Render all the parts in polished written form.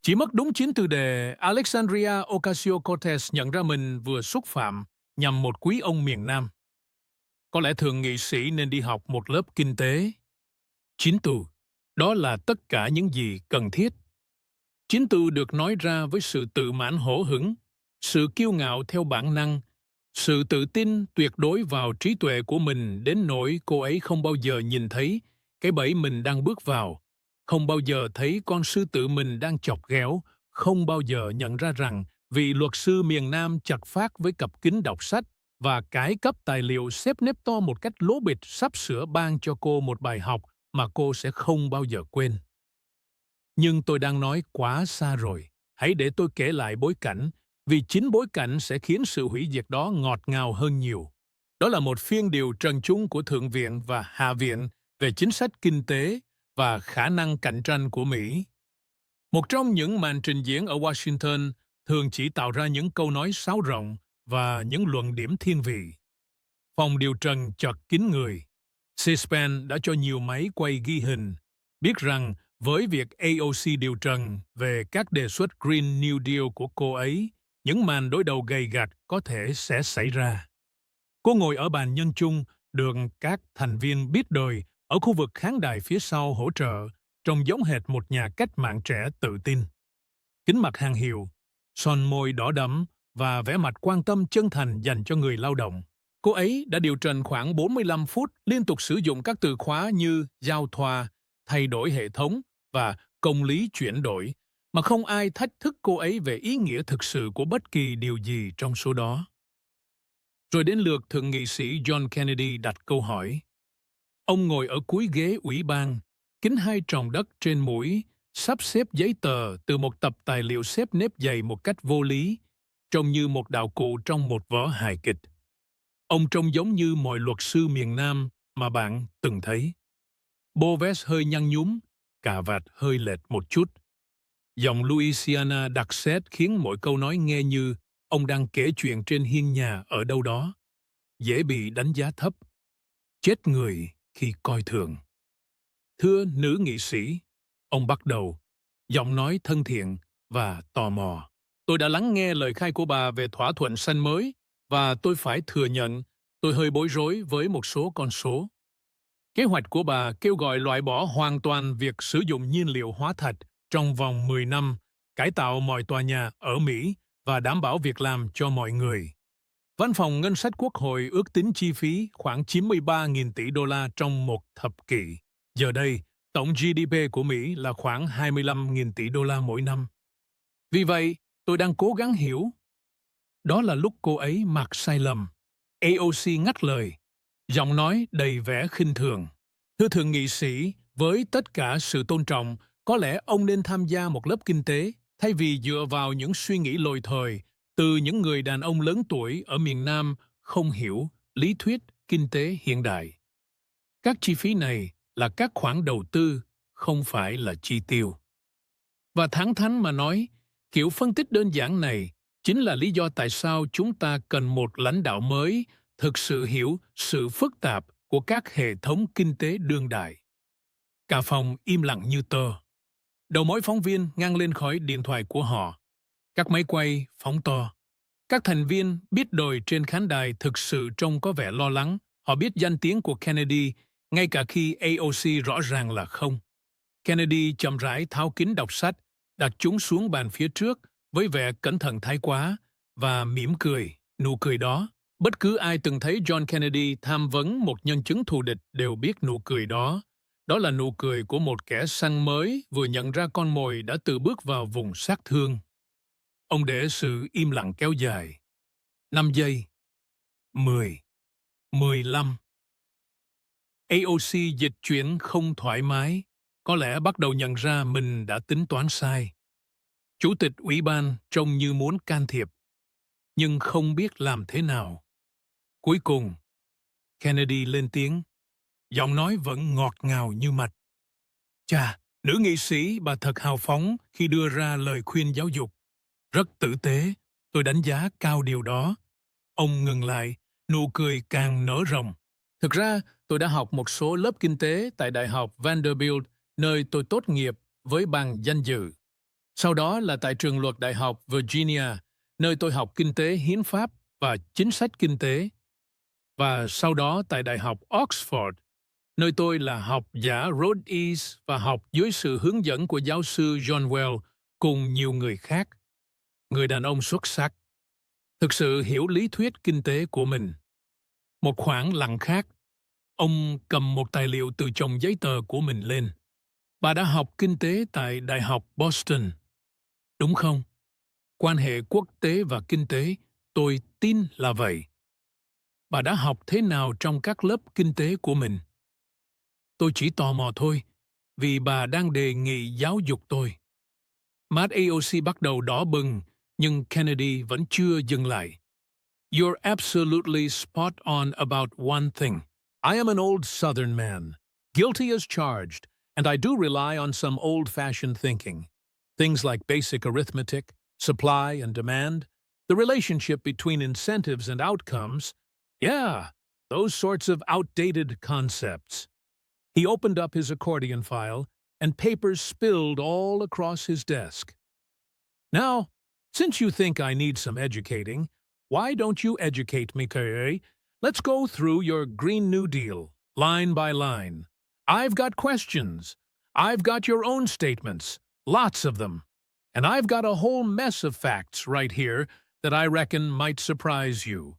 Chỉ mất đúng 9 từ đề, Alexandria Ocasio-Cortez nhận ra mình vừa xúc phạm nhằm một quý ông miền Nam. Có lẽ thượng nghị sĩ nên đi học một lớp kinh tế. 9 từ, đó là tất cả những gì cần thiết. 9 từ được nói ra với sự tự mãn hổ hững, sự kiêu ngạo theo bản năng, sự tự tin tuyệt đối vào trí tuệ của mình đến nỗi cô ấy không bao giờ nhìn thấy cái bẫy mình đang bước vào, không bao giờ thấy con sư tử mình đang chọc ghẹo, không bao giờ nhận ra rằng vị luật sư miền Nam chặt phác với cặp kính đọc sách và cái cấp tài liệu xếp nếp to một cách lố bịch sắp sửa ban cho cô một bài học mà cô sẽ không bao giờ quên. Nhưng tôi đang nói quá xa rồi. Hãy để tôi kể lại bối cảnh, vì chính bối cảnh sẽ khiến sự hủy diệt đó ngọt ngào hơn nhiều. Đó là một phiên điều trần chung của Thượng viện và Hạ viện về chính sách kinh tế và khả năng cạnh tranh của Mỹ. Một trong những màn trình diễn ở Washington thường chỉ tạo ra những câu nói sáo rộng và những luận điểm thiên vị. Phòng điều trần chật kín người. C-SPAN đã cho nhiều máy quay ghi hình, biết rằng với việc AOC điều trần về các đề xuất Green New Deal của cô ấy, những màn đối đầu gay gắt có thể sẽ xảy ra. Cô ngồi ở bàn nhân chung, được các thành viên biết đời ở khu vực khán đài phía sau hỗ trợ, trông giống hệt một nhà cách mạng trẻ tự tin. Kính mặt hàng hiệu, son môi đỏ đẫm và vẻ mặt quan tâm chân thành dành cho người lao động. Cô ấy đã điều trần khoảng 45 phút liên tục sử dụng các từ khóa như giao thoa, thay đổi hệ thống và công lý chuyển đổi, mà không ai thách thức cô ấy về ý nghĩa thực sự của bất kỳ điều gì trong số đó. Rồi đến lượt thượng nghị sĩ John Kennedy đặt câu hỏi. Ông ngồi ở cuối ghế ủy ban, kính hai tròng đất trên mũi, sắp xếp giấy tờ từ một tập tài liệu xếp nếp dày một cách vô lý, trông như một đạo cụ trong một vở hài kịch. Ông trông giống như mọi luật sư miền Nam mà bạn từng thấy. Bô vest hơi nhăn nhúm, cà vạt hơi lệch một chút. Giọng Louisiana đặc sét khiến mỗi câu nói nghe như ông đang kể chuyện trên hiên nhà ở đâu đó. Dễ bị đánh giá thấp. Chết người khi coi thường. Thưa nữ nghị sĩ, ông bắt đầu, giọng nói thân thiện và tò mò. Tôi đã lắng nghe lời khai của bà về thỏa thuận xanh mới và tôi phải thừa nhận tôi hơi bối rối với một số con số. Kế hoạch của bà kêu gọi loại bỏ hoàn toàn việc sử dụng nhiên liệu hóa thạch trong vòng 10 năm, cải tạo mọi tòa nhà ở Mỹ và đảm bảo việc làm cho mọi người. Văn phòng Ngân sách Quốc hội ước tính chi phí khoảng 93.000 tỷ đô la trong một thập kỷ. Giờ đây, tổng GDP của Mỹ là khoảng 25.000 tỷ đô la mỗi năm. Vì vậy, tôi đang cố gắng hiểu. Đó là lúc cô ấy mắc sai lầm. AOC ngắt lời, giọng nói đầy vẻ khinh thường. Thưa thượng nghị sĩ, với tất cả sự tôn trọng, có lẽ ông nên tham gia một lớp kinh tế thay vì dựa vào những suy nghĩ lỗi thời từ những người đàn ông lớn tuổi ở miền Nam không hiểu lý thuyết kinh tế hiện đại. Các chi phí này là các khoản đầu tư, không phải là chi tiêu. Và thẳng thắn mà nói, kiểu phân tích đơn giản này chính là lý do tại sao chúng ta cần một lãnh đạo mới thực sự hiểu sự phức tạp của các hệ thống kinh tế đương đại. Cả phòng im lặng như tờ. Đầu mối phóng viên ngang lên khỏi điện thoại của họ. Các máy quay phóng to. Các thành viên biết đời trên khán đài thực sự trông có vẻ lo lắng. Họ biết danh tiếng của Kennedy, ngay cả khi AOC rõ ràng là không. Kennedy chậm rãi tháo kính đọc sách, đặt chúng xuống bàn phía trước với vẻ cẩn thận thái quá và mỉm cười. Nụ cười đó, bất cứ ai từng thấy John Kennedy tham vấn một nhân chứng thù địch đều biết nụ cười đó. Đó là nụ cười của một kẻ săn mới vừa nhận ra con mồi đã tự bước vào vùng sát thương. Ông để sự im lặng kéo dài. 5 giây. 10. 15. AOC dịch chuyển không thoải mái, có lẽ bắt đầu nhận ra mình đã tính toán sai. Chủ tịch ủy ban trông như muốn can thiệp, nhưng không biết làm thế nào. Cuối cùng, Kennedy lên tiếng, giọng nói vẫn ngọt ngào như mật. Chà, nữ nghị sĩ bà thật hào phóng khi đưa ra lời khuyên giáo dục. Rất tử tế, tôi đánh giá cao điều đó. Ông ngừng lại, nụ cười càng nở rộng. Thực ra, tôi đã học một số lớp kinh tế tại Đại học Vanderbilt, nơi tôi tốt nghiệp với bằng danh dự. Sau đó là tại trường luật Đại học Virginia, nơi tôi học kinh tế hiến pháp và chính sách kinh tế. Và sau đó tại Đại học Oxford, nơi tôi là học giả Rhodes và học dưới sự hướng dẫn của giáo sư John Well cùng nhiều người khác. Người đàn ông xuất sắc, thực sự hiểu lý thuyết kinh tế của mình. Một khoảng lặng khác, ông cầm một tài liệu từ chồng giấy tờ của mình lên. Bà đã học kinh tế tại Đại học Boston, đúng không? Quan hệ quốc tế và kinh tế, tôi tin là vậy. Bà đã học thế nào trong các lớp kinh tế của mình? Tôi chỉ tò mò thôi, vì bà đang đề nghị giáo dục tôi. Mắt AOC bắt đầu đỏ bừng, nhưng Kennedy vẫn chưa dừng lại. You're absolutely spot on about one thing. I am an old Southern man, guilty as charged, and I do rely on some old-fashioned thinking. Things like basic arithmetic, supply and demand, the relationship between incentives and outcomes. Yeah, those sorts of outdated concepts. He opened up his accordion file, and papers spilled all across his desk. Now, since you think I need some educating, why don't you educate me, Kerry? Let's go through your Green New Deal, line by line. I've got questions. I've got your own statements, lots of them. And I've got a whole mess of facts right here that I reckon might surprise you.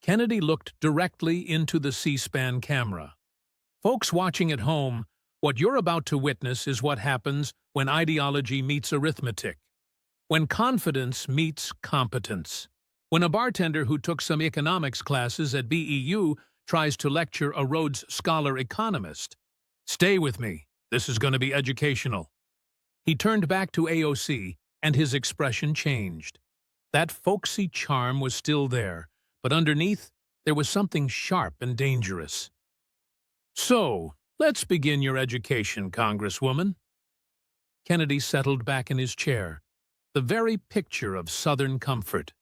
Kennedy looked directly into the C-SPAN camera. Folks watching at home, what you're about to witness is what happens when ideology meets arithmetic, when confidence meets competence, when a bartender who took some economics classes at BEU tries to lecture a Rhodes Scholar economist. Stay with me. This is going to be educational. He turned back to AOC, and his expression changed. That folksy charm was still there, but underneath, there was something sharp and dangerous. So, let's begin your education, Congresswoman. Kennedy settled back in his chair, the very picture of Southern comfort.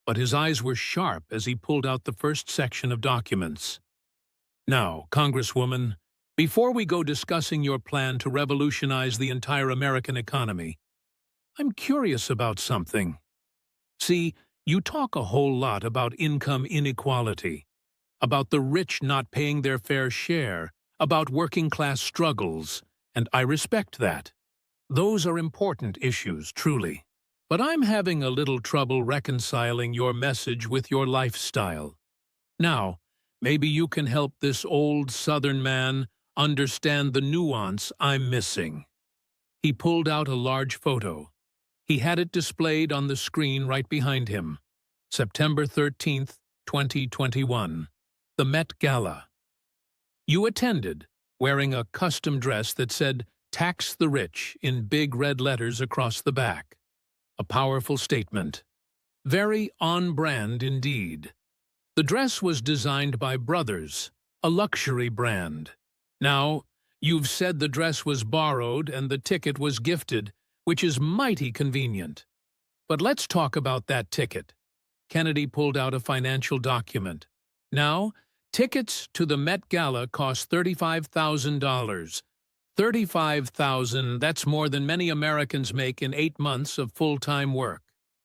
But his eyes were sharp as he pulled out the first section of documents. Now, Congresswoman, before we go discussing your plan to revolutionize the entire American economy, I'm curious about something. See, you talk a whole lot about income inequality, about the rich not paying their fair share, about working-class struggles, and I respect that. Those are important issues, truly. But I'm having a little trouble reconciling your message with your lifestyle. Now, maybe you can help this old Southern man understand the nuance I'm missing. He pulled out a large photo. He had it displayed on the screen right behind him. September 13th, 2021. The Met Gala. You attended, wearing a custom dress that said, "Tax the Rich" in big red letters across the back. A powerful statement. Very on-brand indeed. The dress was designed by Brothers, a luxury brand. Now, you've said the dress was borrowed and the ticket was gifted, which is mighty convenient. But let's talk about that ticket. Kennedy pulled out a financial document. Now, tickets to the Met Gala cost $35,000. $35,000, that's more than many Americans make in 8 months of full-time work.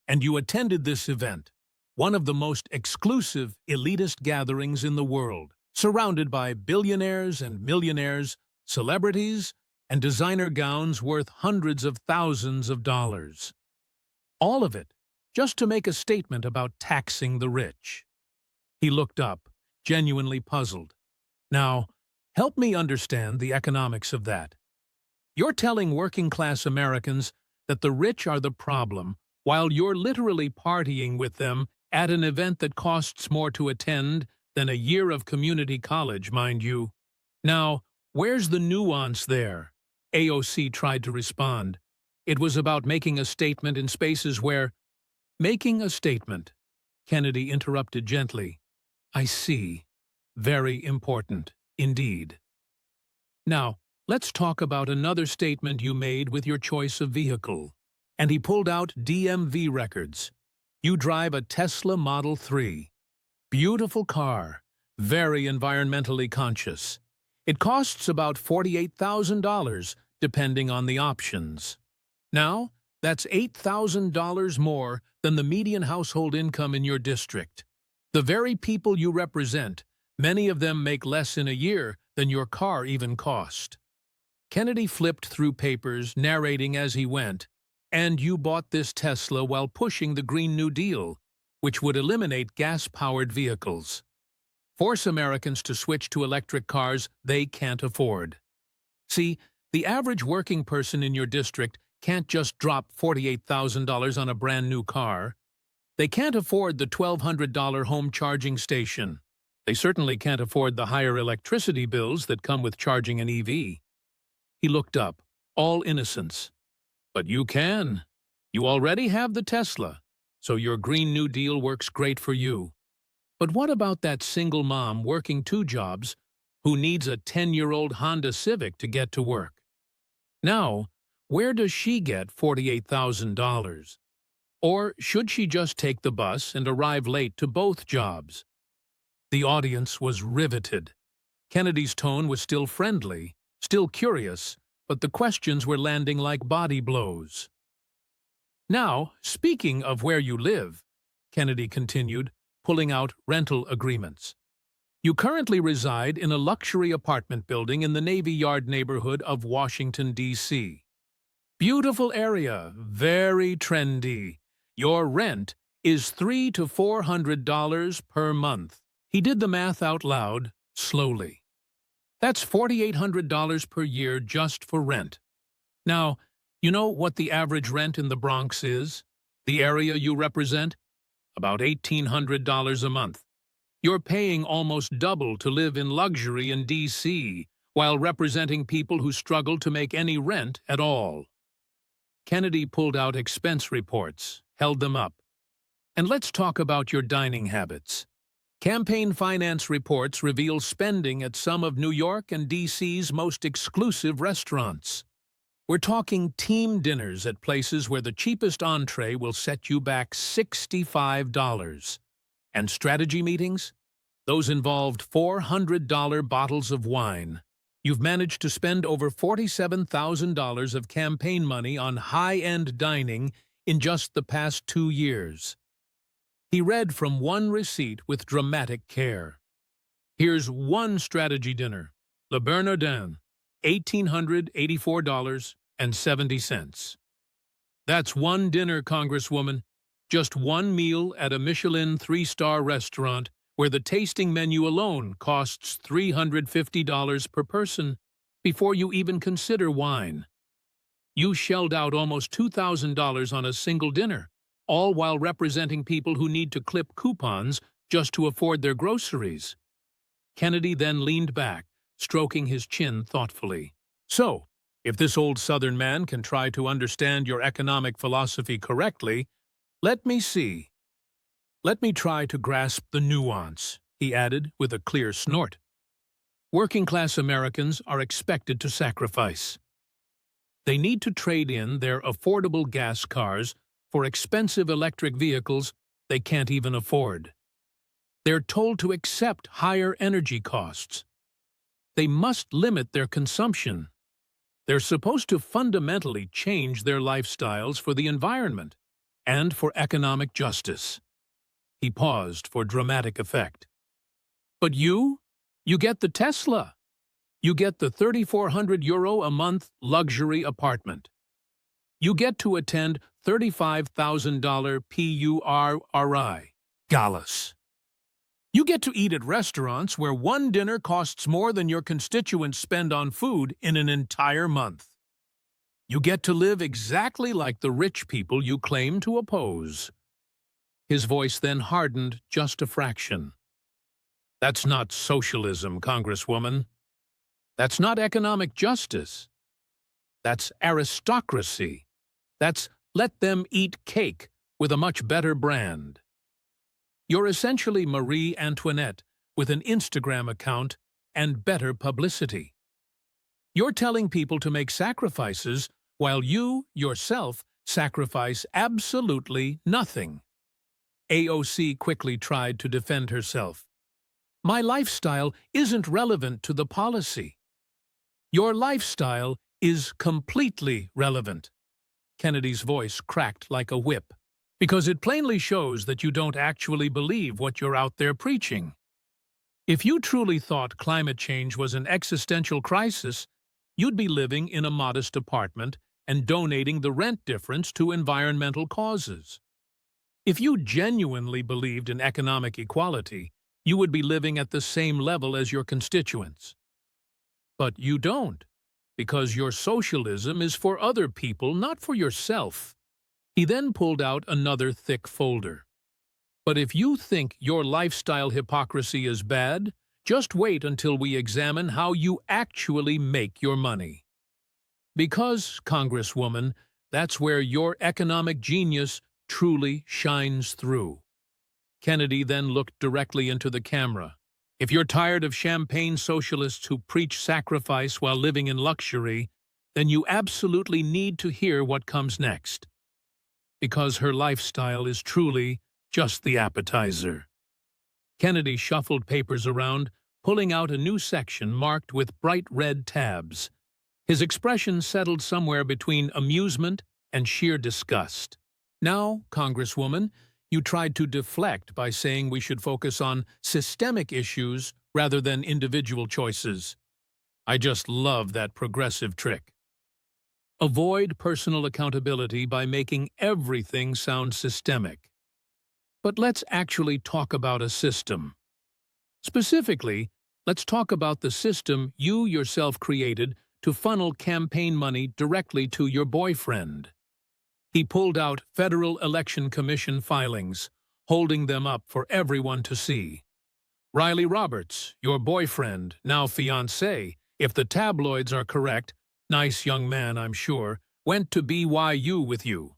And you attended this event, one of the most exclusive, elitist gatherings in the world, surrounded by billionaires and millionaires, celebrities, and designer gowns worth hundreds of thousands of dollars. All of it just to make a statement about taxing the rich. He looked up, genuinely puzzled. Now, help me understand the economics of that. You're telling working-class Americans that the rich are the problem, while you're literally partying with them at an event that costs more to attend than a year of community college, mind you. Now, where's the nuance there? AOC tried to respond. It was about making a statement in spaces where... Making a statement. Kennedy interrupted gently. I see. Very important. Indeed. Now, let's talk about another statement you made with your choice of vehicle. And he pulled out DMV records. You drive a Tesla Model 3. Beautiful car. Very environmentally conscious. It costs about $48,000, depending on the options. Now, that's $8,000 more than the median household income in your district. The very people you represent, many of them make less in a year than your car even cost. Kennedy flipped through papers, narrating as he went, "And you bought this Tesla while pushing the Green New Deal, which would eliminate gas-powered vehicles. Force Americans to switch to electric cars they can't afford." See, the average working person in your district can't just drop $48,000 on a brand new car. They can't afford the $1,200 home charging station. They certainly can't afford the higher electricity bills that come with charging an EV. He looked up, all innocence. "But you can. You already have the Tesla, so your Green New Deal works great for you. But what about that single mom working 2 jobs who needs a 10-year-old Honda Civic to get to work? Now, where does she get $48,000? Or should she just take the bus and arrive late to both jobs?" The audience was riveted. Kennedy's tone was still friendly, still curious, but the questions were landing like body blows. "Now, speaking of where you live," Kennedy continued, pulling out rental agreements. "You currently reside in a luxury apartment building in the Navy Yard neighborhood of Washington, D.C. Beautiful area, very trendy. Your rent is $300 to $400 per month." He did the math out loud, slowly. "That's $4,800 per year just for rent. Now, you know what the average rent in the Bronx is? The area you represent? About $1,800 a month. You're paying almost double to live in luxury in D.C. while representing people who struggle to make any rent at all." Kennedy pulled out expense reports, held them up. "And let's talk about your dining habits. Campaign finance reports reveal spending at some of New York and D.C.'s most exclusive restaurants. We're talking team dinners at places where the cheapest entree will set you back $65. And strategy meetings? Those involved $400 bottles of wine. You've managed to spend over $47,000 of campaign money on high-end dining in just the past 2 years. He read from one receipt with dramatic care. "Here's one strategy dinner, Le Bernardin, $1,884.70. That's one dinner, Congresswoman, just one meal at a Michelin 3-star restaurant where the tasting menu alone costs $350 per person before you even consider wine. You shelled out almost $2,000 on a single dinner, all while representing people who need to clip coupons just to afford their groceries." Kennedy then leaned back, stroking his chin thoughtfully. "So, if this old Southern man can try to understand your economic philosophy correctly, let me see. Let me try to grasp the nuance," he added with a clear snort. "Working-class Americans are expected to sacrifice. They need to trade in their affordable gas cars for expensive electric vehicles they can't even afford. They're told to accept higher energy costs. They must limit their consumption. They're supposed to fundamentally change their lifestyles for the environment and for economic justice." He paused for dramatic effect. "But you get the Tesla. You get the €3,400 a month luxury apartment. You get to attend $35,000 PURRI galas. You get to eat at restaurants where one dinner costs more than your constituents spend on food in an entire month. You get to live exactly like the rich people you claim to oppose." His voice then hardened just a fraction. "That's not socialism, Congresswoman. That's not economic justice. That's aristocracy. That's let them eat cake with a much better brand. You're essentially Marie Antoinette with an Instagram account and better publicity. You're telling people to make sacrifices while you, yourself, sacrifice absolutely nothing." AOC quickly tried to defend herself. "My lifestyle isn't relevant to the policy." "Your lifestyle is completely relevant." Kennedy's voice cracked like a whip. Because it plainly shows that you don't actually believe what you're out there preaching. If you truly thought climate change was an existential crisis, you'd be living in a modest apartment and donating the rent difference to environmental causes. If you genuinely believed in economic equality, you would be living at the same level as your constituents. But you don't, because your socialism is for other people, not for yourself. He then pulled out another thick folder. But if you think your lifestyle hypocrisy is bad, just wait until we examine how you actually make your money. Because, Congresswoman, that's where your economic genius truly shines through. Kennedy then looked directly into the camera. If you're tired of champagne socialists who preach sacrifice while living in luxury, then you absolutely need to hear what comes next. Because her lifestyle is truly just the appetizer. Kennedy shuffled papers around, pulling out a new section marked with bright red tabs. His expression settled somewhere between amusement and sheer disgust. Now, Congresswoman, you tried to deflect by saying we should focus on systemic issues rather than individual choices. I just love that progressive trick. Avoid personal accountability by making everything sound systemic. But let's actually talk about a system. Specifically, let's talk about the system you yourself created to funnel campaign money directly to your boyfriend. He pulled out Federal Election Commission filings, holding them up for everyone to see. Riley Roberts, your boyfriend, now fiancé, if the tabloids are correct, nice young man I'm sure, went to BYU with you.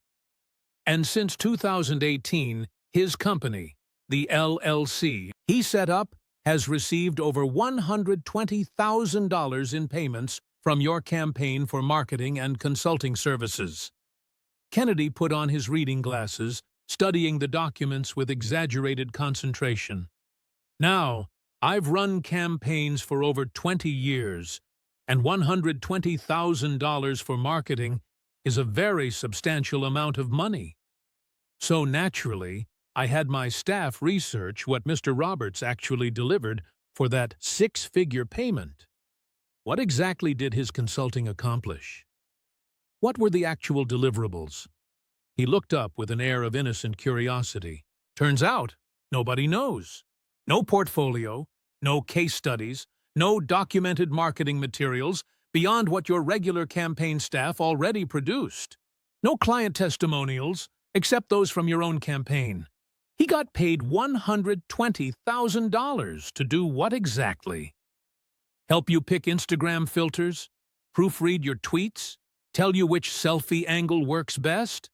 And since 2018, his company, the LLC, he set up, has received over $120,000 in payments from your campaign for marketing and consulting services. Kennedy put on his reading glasses, studying the documents with exaggerated concentration. Now, I've run campaigns for over 20 years, and $120,000 for marketing is a very substantial amount of money. So naturally, I had my staff research what Mr. Roberts actually delivered for that six-figure payment. What exactly did his consulting accomplish? What were the actual deliverables? He looked up with an air of innocent curiosity. Turns out, nobody knows. No portfolio, no case studies, no documented marketing materials beyond what your regular campaign staff already produced. No client testimonials, except those from your own campaign. He got paid $120,000 to do what exactly? Help you pick Instagram filters? Proofread your tweets? Tell you which selfie angle works best?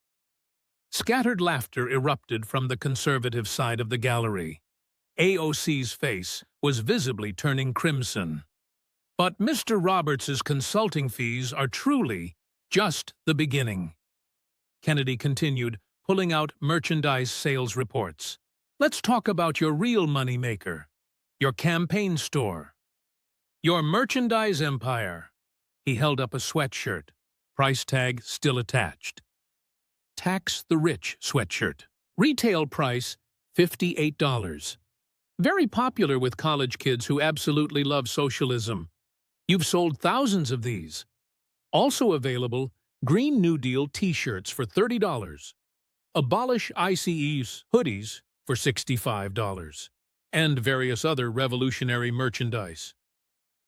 Scattered laughter erupted from the conservative side of the gallery. AOC's face was visibly turning crimson. But Mr. Roberts's consulting fees are truly just the beginning. Kennedy continued, pulling out merchandise sales reports. Let's talk about your real moneymaker, your campaign store, your merchandise empire. He held up a sweatshirt, price tag still attached. Tax the Rich sweatshirt. Retail price, $58. Very popular with college kids who absolutely love socialism. You've sold thousands of these. Also available, Green New Deal t-shirts for $30. Abolish ICE's hoodies for $65. And various other revolutionary merchandise.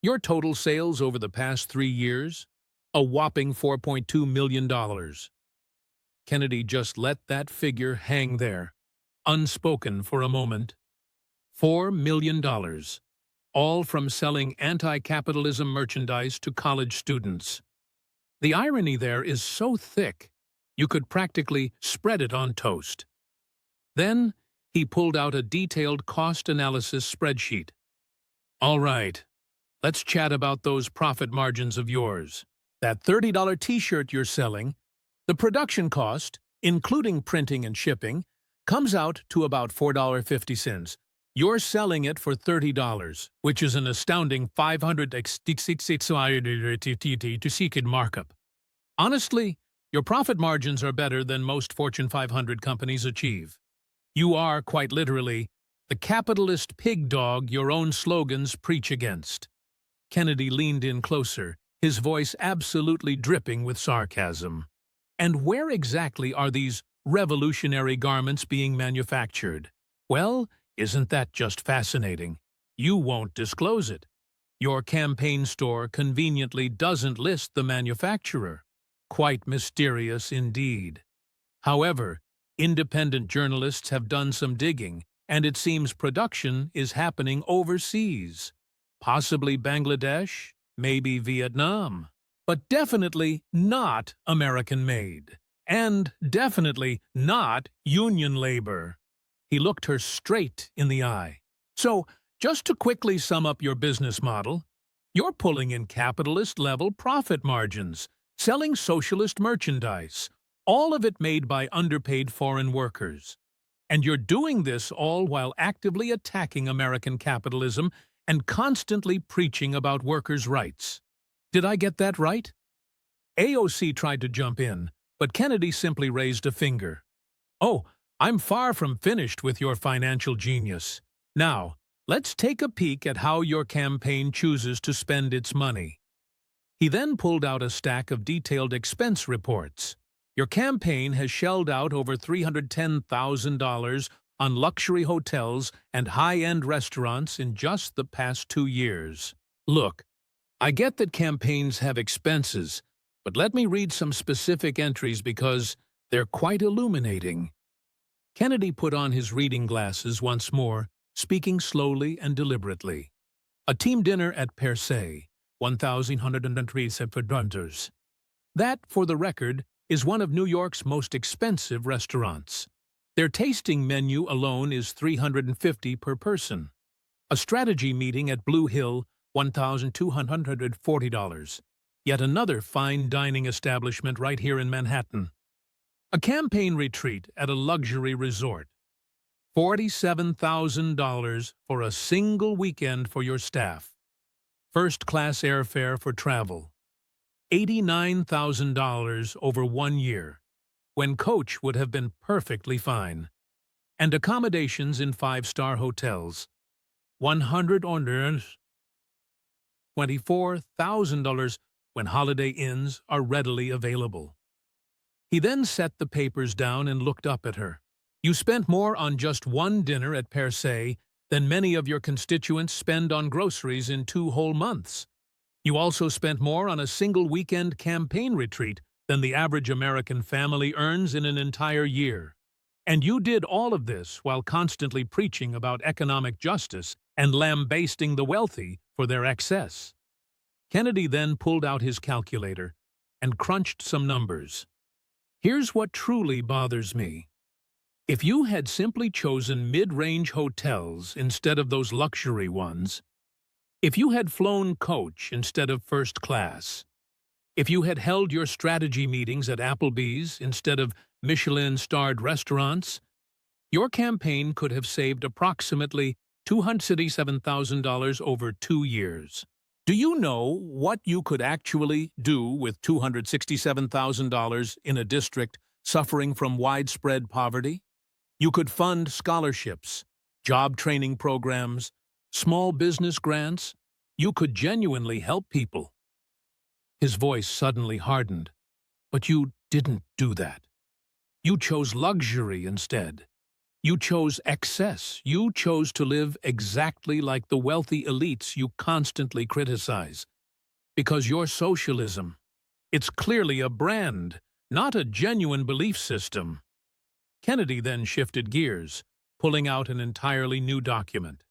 Your total sales over the past 3 years? A whopping $4.2 million. Kennedy just let that figure hang there, unspoken for a moment. $4 million, all from selling anti-capitalism merchandise to college students. The irony there is so thick, you could practically spread it on toast. Then, he pulled out a detailed cost analysis spreadsheet. All right, let's chat about those profit margins of yours. That $30 t-shirt you're selling, the production cost, including printing and shipping, comes out to about $4.50. You're selling it for $30, which is an astounding 566 markup. Honestly, Your profit margins are better than most Fortune 500 companies achieve. You are, quite literally, the capitalist pig dog your own slogans preach against. Kennedy leaned in closer, his voice absolutely dripping with sarcasm. And where exactly are these revolutionary garments being manufactured? Well, isn't that just fascinating? You won't disclose it. Your campaign store conveniently doesn't list the manufacturer. Quite mysterious indeed. However, independent journalists have done some digging, and it seems production is happening overseas. Possibly Bangladesh, maybe Vietnam. But definitely not American-made. And definitely not union labor. He looked her straight in the eye. So, just to quickly sum up your business model, you're pulling in capitalist-level profit margins, selling socialist merchandise, all of it made by underpaid foreign workers. And you're doing this all while actively attacking American capitalism and constantly preaching about workers' rights. Did I get that right? AOC tried to jump in, but Kennedy simply raised a finger. Oh, I'm far from finished with your financial genius. Now, let's take a peek at how your campaign chooses to spend its money. He then pulled out a stack of detailed expense reports. Your campaign has shelled out over $310,000 on luxury hotels and high-end restaurants in just the past 2 years. Look, I get that campaigns have expenses, but let me read some specific entries because they're quite illuminating. Kennedy put on his reading glasses once more, speaking slowly and deliberately. A team dinner at Per Se, $1,103. That, for the record, is one of New York's most expensive restaurants. Their tasting menu alone is $350 per person. A strategy meeting at Blue Hill, $1,240. Yet another fine dining establishment right here in Manhattan. A campaign retreat at a luxury resort. $47,000 for a single weekend for your staff. First-class airfare for travel. $89,000 over 1 year, when Coach would have been perfectly fine. And accommodations in 5-star hotels. $124,000 when Holiday Inns are readily available. He then set the papers down and looked up at her. You spent more on just one dinner at Per Se than many of your constituents spend on groceries in 2 whole months. You also spent more on a single weekend campaign retreat than the average American family earns in an entire year. And you did all of this while constantly preaching about economic justice and lambasting the wealthy for their excess. Kennedy then pulled out his calculator and crunched some numbers. Here's what truly bothers me. If you had simply chosen mid-range hotels instead of those luxury ones, if you had flown Coach instead of first class, if you had held your strategy meetings at Applebee's instead of Michelin-starred restaurants, your campaign could have saved approximately $267,000 over 2 years. Do you know what you could actually do with $267,000 in a district suffering from widespread poverty? You could fund scholarships, job training programs, small business grants. You could genuinely help people. His voice suddenly hardened. But you didn't do that. You chose luxury instead. You chose excess. You chose to live exactly like the wealthy elites you constantly criticize. Because your socialism, it's clearly a brand, not a genuine belief system. Kennedy then shifted gears, pulling out an entirely new document.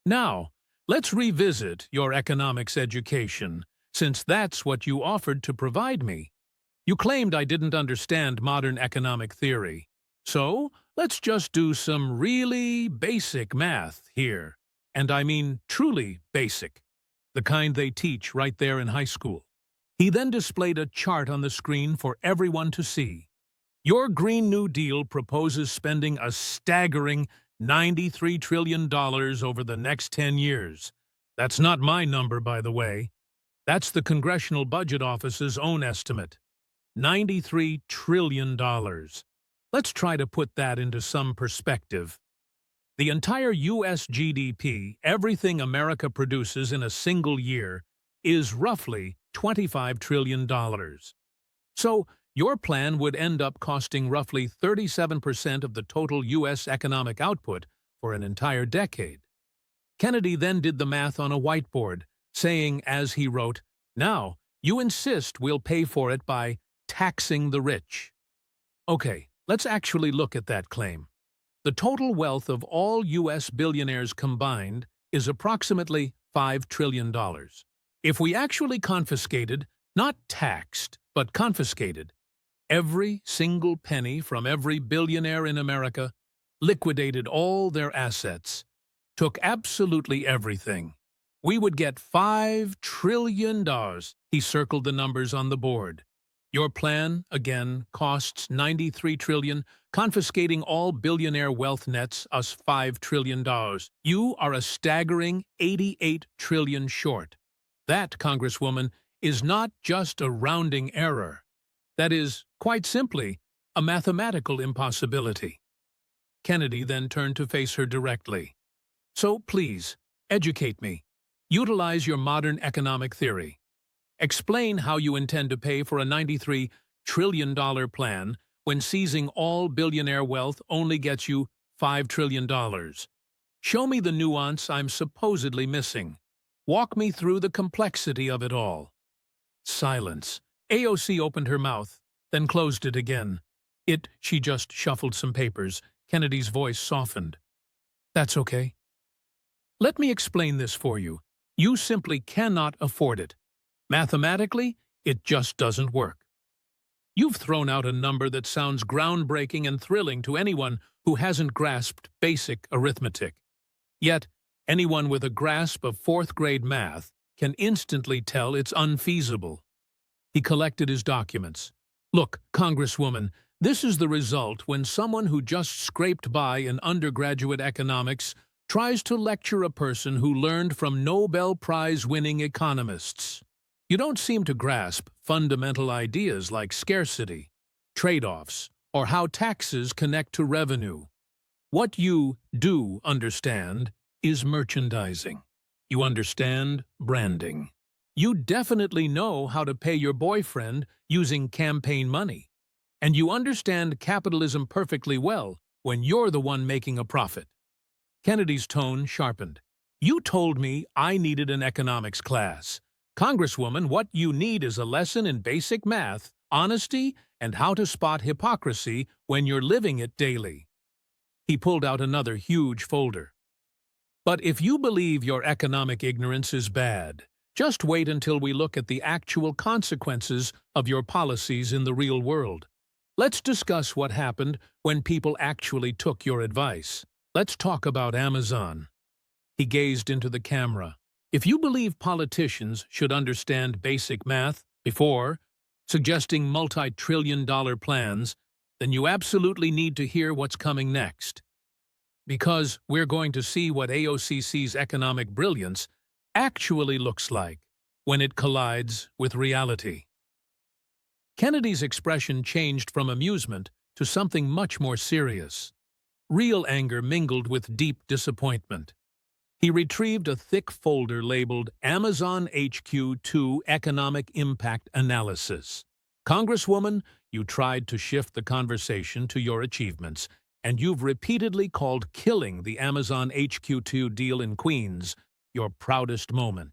Now, let's revisit your economics education, since that's what you offered to provide me. You claimed I didn't understand modern economic theory. So, let's just do some really basic math here. And I mean truly basic. The kind they teach right there in high school. He then displayed a chart on the screen for everyone to see. Your Green New Deal proposes spending a staggering $93 trillion over the next 10 years. That's not my number, by the way. That's the Congressional Budget Office's own estimate. $93 trillion. Let's try to put that into some perspective. The entire U.S. GDP, everything America produces in a single year, is roughly $25 trillion. So, your plan would end up costing roughly 37% of the total U.S. economic output for an entire decade. Kennedy then did the math on a whiteboard, saying, as he wrote, "Now, you insist we'll pay for it by taxing the rich." Okay, let's actually look at that claim. The total wealth of all U.S. billionaires combined is approximately $5 trillion. If we actually confiscated, not taxed, but confiscated, every single penny from every billionaire in America, liquidated all their assets, took absolutely everything, we would get $5 trillion. He circled the numbers on the board. Your plan, again, costs $93 trillion. Confiscating all billionaire wealth nets us $5 trillion. You are a staggering $88 trillion short. That, Congresswoman, is not just a rounding error. That is, quite simply, a mathematical impossibility. Kennedy then turned to face her directly. So, please, educate me. Utilize your modern economic theory. Explain how you intend to pay for a $93 trillion plan when seizing all billionaire wealth only gets you $5 trillion. Show me the nuance I'm supposedly missing. Walk me through the complexity of it all. Silence. AOC opened her mouth, then closed it again. She just shuffled some papers. Kennedy's voice softened. That's okay. Let me explain this for you. You simply cannot afford it. Mathematically, it just doesn't work. You've thrown out a number that sounds groundbreaking and thrilling to anyone who hasn't grasped basic arithmetic. Yet, anyone with a grasp of fourth-grade math can instantly tell it's unfeasible. He collected his documents. Look, Congresswoman, this is the result when someone who just scraped by in undergraduate economics tries to lecture a person who learned from Nobel Prize-winning economists. You don't seem to grasp fundamental ideas like scarcity, trade-offs, or how taxes connect to revenue. What you do understand is merchandising. You understand branding. You definitely know how to pay your boyfriend using campaign money. And you understand capitalism perfectly well when you're the one making a profit. Kennedy's tone sharpened. You told me I needed an economics class. Congresswoman, what you need is a lesson in basic math, honesty, and how to spot hypocrisy when you're living it daily. He pulled out another huge folder. But if you believe your economic ignorance is bad, just wait until we look at the actual consequences of your policies in the real world. Let's discuss what happened when people actually took your advice. Let's talk about Amazon. He gazed into the camera. If you believe politicians should understand basic math before suggesting multi-trillion-dollar plans, then you absolutely need to hear what's coming next. Because we're going to see what AOC's economic brilliance actually looks like when it collides with reality. Kennedy's expression changed from amusement to something much more serious. Real anger mingled with deep disappointment. He retrieved a thick folder labeled Amazon HQ2 Economic Impact Analysis. Congresswoman, you tried to shift the conversation to your achievements, and you've repeatedly called killing the Amazon HQ2 deal in Queens your proudest moment.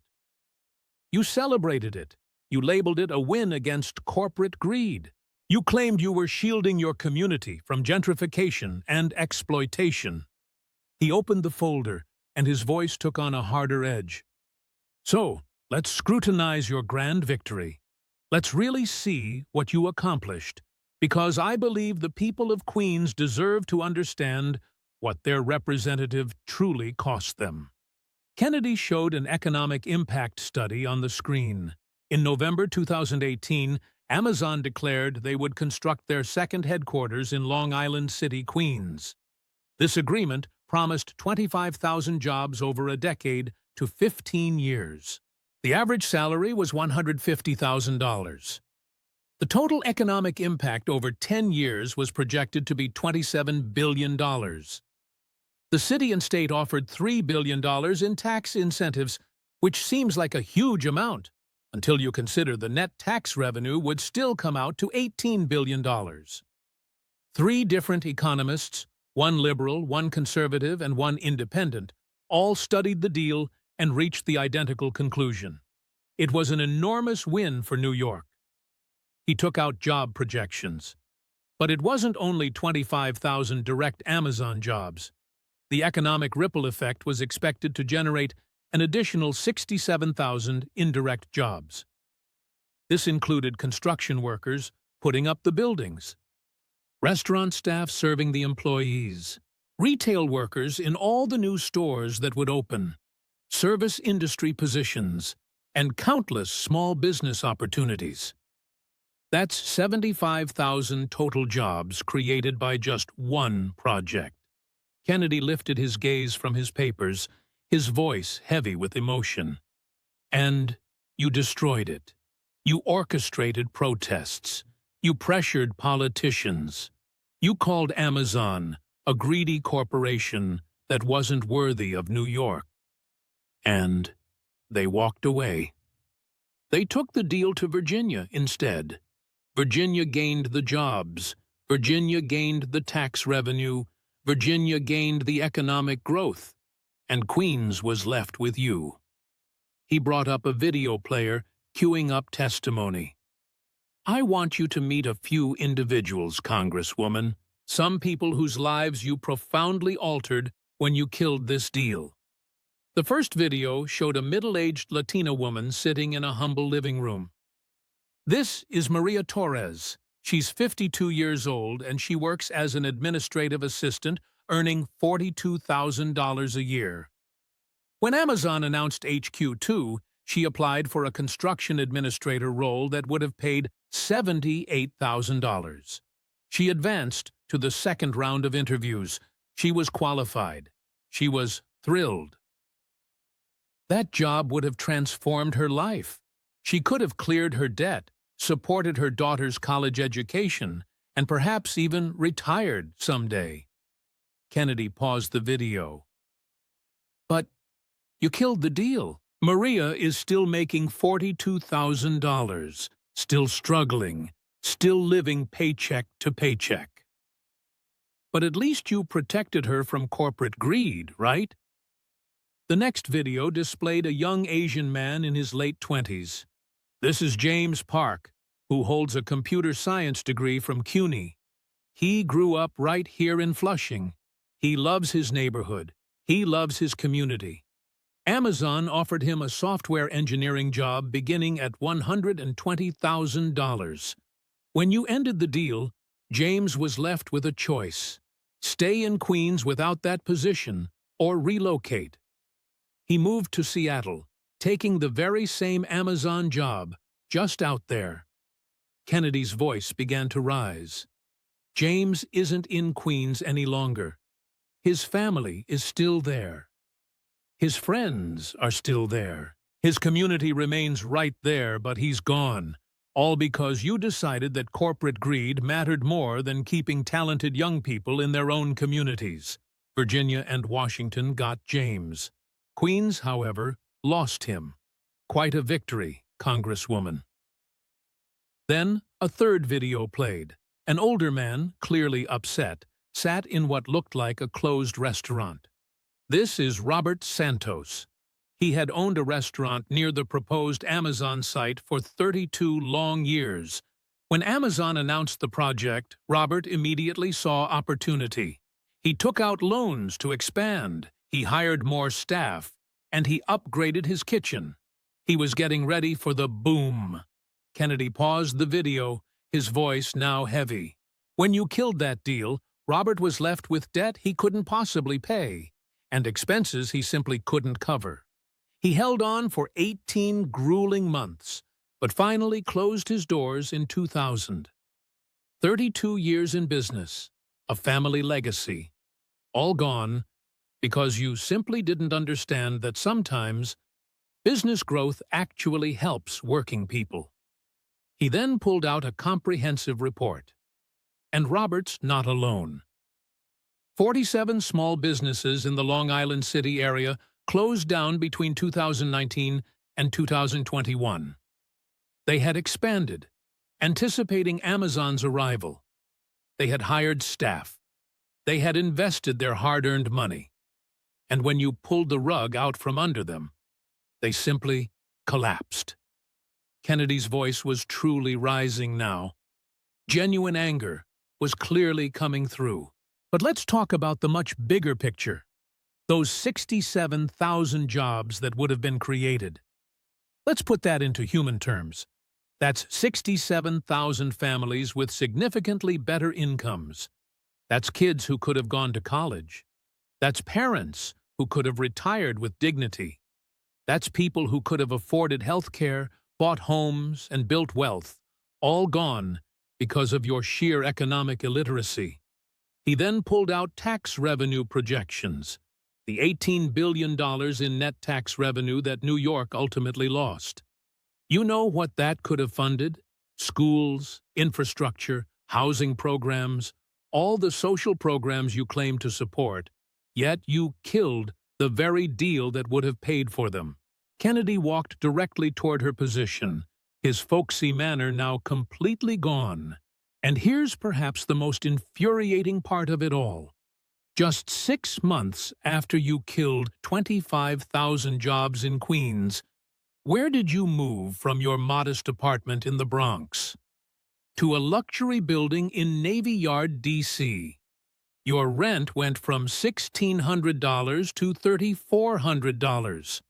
You celebrated it. You labeled it a win against corporate greed. You claimed you were shielding your community from gentrification and exploitation. He opened the folder, and his voice took on a harder edge. So, let's scrutinize your grand victory. Let's really see what you accomplished, because I believe the people of Queens deserve to understand what their representative truly cost them. Kennedy showed an economic impact study on the screen. In November 2018, Amazon declared they would construct their second headquarters in Long Island City, Queens. This agreement promised 25,000 jobs over a decade to 15 years. The average salary was $150,000. The total economic impact over 10 years was projected to be $27 billion. The city and state offered $3 billion in tax incentives, which seems like a huge amount, until you consider the net tax revenue would still come out to $18 billion. Three different economists, one liberal, one conservative, and one independent, all studied the deal and reached the identical conclusion. It was an enormous win for New York. He took out job projections. But it wasn't only 25,000 direct Amazon jobs. The economic ripple effect was expected to generate an additional 67,000 indirect jobs. This included construction workers putting up the buildings, restaurant staff serving the employees, retail workers in all the new stores that would open, service industry positions, and countless small business opportunities. That's 75,000 total jobs created by just one project. Kennedy lifted his gaze from his papers, his voice heavy with emotion. And you destroyed it. You orchestrated protests. You pressured politicians. You called Amazon a greedy corporation that wasn't worthy of New York. And they walked away. They took the deal to Virginia instead. Virginia gained the jobs. Virginia gained the tax revenue. Virginia gained the economic growth. And Queens was left with you. He brought up a video player, queuing up testimony. I want you to meet a few individuals, Congresswoman, some people whose lives you profoundly altered when you killed this deal. The first video showed a middle-aged Latina woman sitting in a humble living room. This is Maria Torres. She's 52 years old and she works as an administrative assistant, earning $42,000 a year. When Amazon announced HQ2, she applied for a construction administrator role that would have paid $78,000. She advanced to the second round of interviews. She was qualified. She was thrilled. That job would have transformed her life. She could have cleared her debt, supported her daughter's college education, and perhaps even retired someday. Kennedy paused the video. But you killed the deal. Maria is still making $42,000, still struggling, still living paycheck to paycheck. But at least you protected her from corporate greed, right? The next video displayed a young Asian man in his late 20s. This is James Park, who holds a computer science degree from CUNY. He grew up right here in Flushing. He loves his neighborhood. He loves his community. Amazon offered him a software engineering job beginning at $120,000. When you ended the deal, James was left with a choice: stay in Queens without that position or relocate. He moved to Seattle, taking the very same Amazon job, just out there. Kennedy's voice began to rise. James isn't in Queens any longer. His family is still there. His friends are still there. His community remains right there, but he's gone. All because you decided that corporate greed mattered more than keeping talented young people in their own communities. Virginia and Washington got James. Queens, however, lost him. Quite a victory, Congresswoman. Then a third video played. An older man, clearly upset, sat in what looked like a closed restaurant. This is Robert Santos. He had owned a restaurant near the proposed Amazon site for 32 long years. When Amazon announced the project, Robert immediately saw opportunity. He took out loans to expand, he hired more staff, and he upgraded his kitchen. He was getting ready for the boom. Kennedy paused the video, his voice now heavy. When you killed that deal, Robert was left with debt he couldn't possibly pay, and expenses he simply couldn't cover. He held on for 18 grueling months, but finally closed his doors in 2000. 32 years in business, a family legacy, all gone because you simply didn't understand that sometimes business growth actually helps working people. He then pulled out a comprehensive report. And Roberts not alone. 47 small businesses in the Long Island City area closed down between 2019 and 2021. They had expanded, anticipating Amazon's arrival. They had hired staff. They had invested their hard-earned money. And when you pulled the rug out from under them, they simply collapsed. Kennedy's voice was truly rising now. Genuine anger was clearly coming through. But let's talk about the much bigger picture. Those 67,000 jobs that would have been created. Let's put that into human terms. That's 67,000 families with significantly better incomes. That's kids who could have gone to college. That's parents who could have retired with dignity. That's people who could have afforded health care, bought homes, and built wealth, all gone because of your sheer economic illiteracy. He then pulled out tax revenue projections, the $18 billion in net tax revenue that New York ultimately lost. You know what that could have funded? Schools, infrastructure, housing programs, all the social programs you claim to support, yet you killed the very deal that would have paid for them. Kennedy walked directly toward her position, his folksy manner now completely gone. And here's perhaps the most infuriating part of it all. Just 6 months after you killed 25,000 jobs in Queens, where did you move from your modest apartment in the Bronx? To a luxury building in Navy Yard, D.C. Your rent went from $1,600 to $3,400.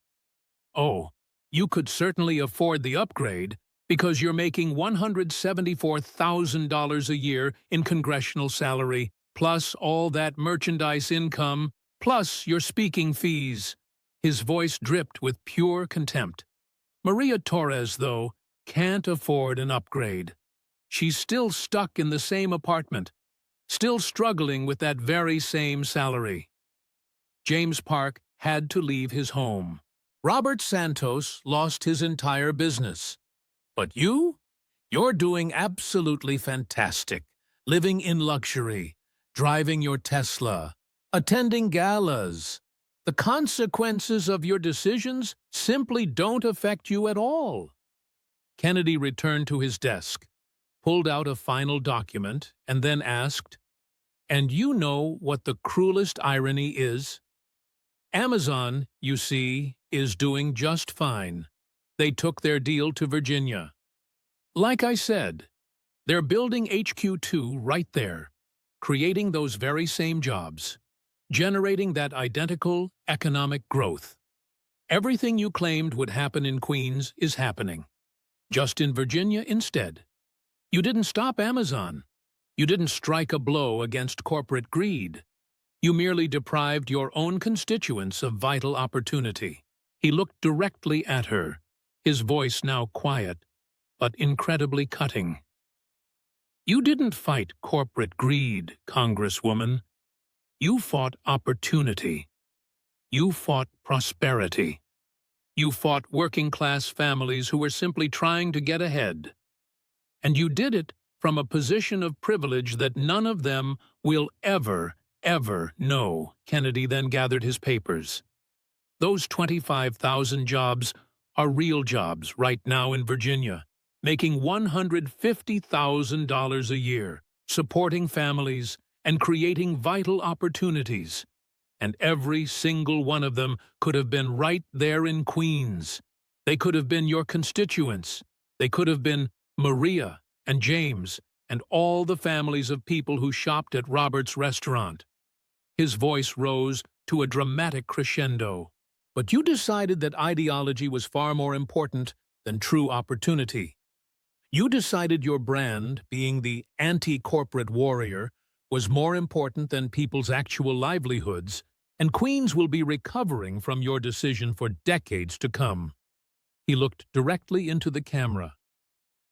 Oh, you could certainly afford the upgrade, because you're making $174,000 a year in congressional salary, plus all that merchandise income, plus your speaking fees. His voice dripped with pure contempt. Maria Torres, though, can't afford an upgrade. She's still stuck in the same apartment, still struggling with that very same salary. James Park had to leave his home. Robert Santos lost his entire business. But you're doing absolutely fantastic, living in luxury, driving your Tesla, attending galas. The consequences of your decisions simply don't affect you at all. Kennedy returned to his desk, pulled out a final document, and then asked, "And you know what the cruelest irony is? Amazon, you see, is doing just fine. They took their deal to Virginia. Like I said, they're building HQ2 right there, creating those very same jobs, generating that identical economic growth. Everything you claimed would happen in Queens is happening, just in Virginia instead. You didn't stop Amazon. You didn't strike a blow against corporate greed. You merely deprived your own constituents of vital opportunity." He looked directly at her, his voice now quiet, but incredibly cutting. "You didn't fight corporate greed, Congresswoman. You fought opportunity. You fought prosperity. You fought working-class families who were simply trying to get ahead. And you did it from a position of privilege that none of them will ever know." Kennedy then gathered his papers. "Those 25,000 jobs are real jobs right now in Virginia, making $150,000 a year, supporting families and creating vital opportunities. And every single one of them could have been right there in Queens. They could have been your constituents. They could have been Maria and James and all the families of people who shopped at Robert's restaurant." His voice rose to a dramatic crescendo. "But you decided that ideology was far more important than true opportunity. You decided your brand, being the anti-corporate warrior, was more important than people's actual livelihoods, and Queens will be recovering from your decision for decades to come." He looked directly into the camera.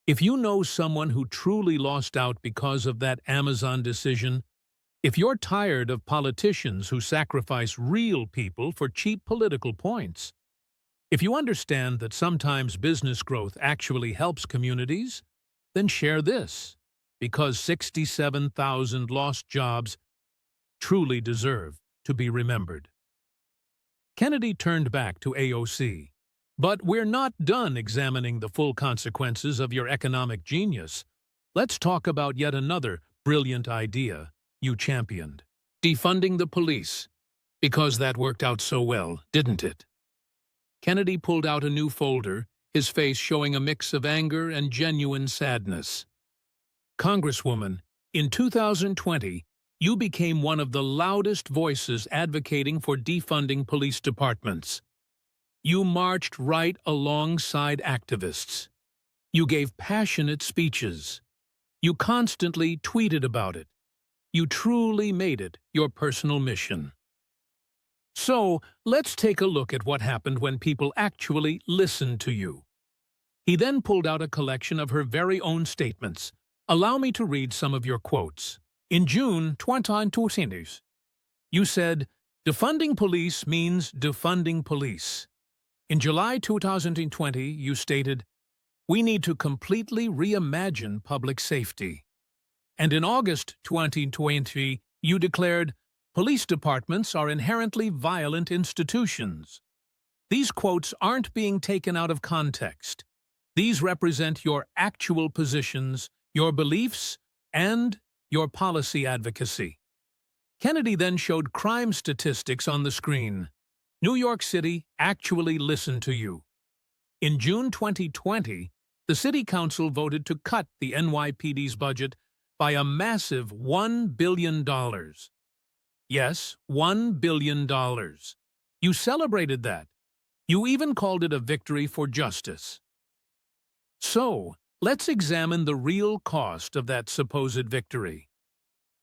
"If you know someone who truly lost out because of that Amazon decision, if you're tired of politicians who sacrifice real people for cheap political points, if you understand that sometimes business growth actually helps communities, Then share this, because 67,000 lost jobs truly deserve to be remembered. Kennedy turned back to AOC. But we're not done examining the full consequences of your economic genius. Let's talk about yet another brilliant idea you championed. Defunding the police. Because that worked out so well, didn't it? Kennedy pulled out a new folder, his face showing a mix of anger and genuine sadness. Congresswoman, in 2020, you became one of the loudest voices advocating for defunding police departments. You marched right alongside activists. You gave passionate speeches. You constantly tweeted about it. You truly made it your personal mission. So, let's take a look at what happened when people actually listened to you. He then pulled out a collection of her very own statements. Allow me to read some of your quotes. In June 2020, you said, defunding police means defunding police. In July 2020, you stated, we need to completely reimagine public safety. And in August 2020, you declared, police departments are inherently violent institutions. These quotes aren't being taken out of context. These represent your actual positions, your beliefs, and your policy advocacy. Kennedy then showed crime statistics on the screen. New York City actually listened to you. In June 2020, the City Council voted to cut the NYPD's budget by a massive $1 billion. Yes, $1 billion. You celebrated that. You even called it a victory for justice. So, let's examine the real cost of that supposed victory.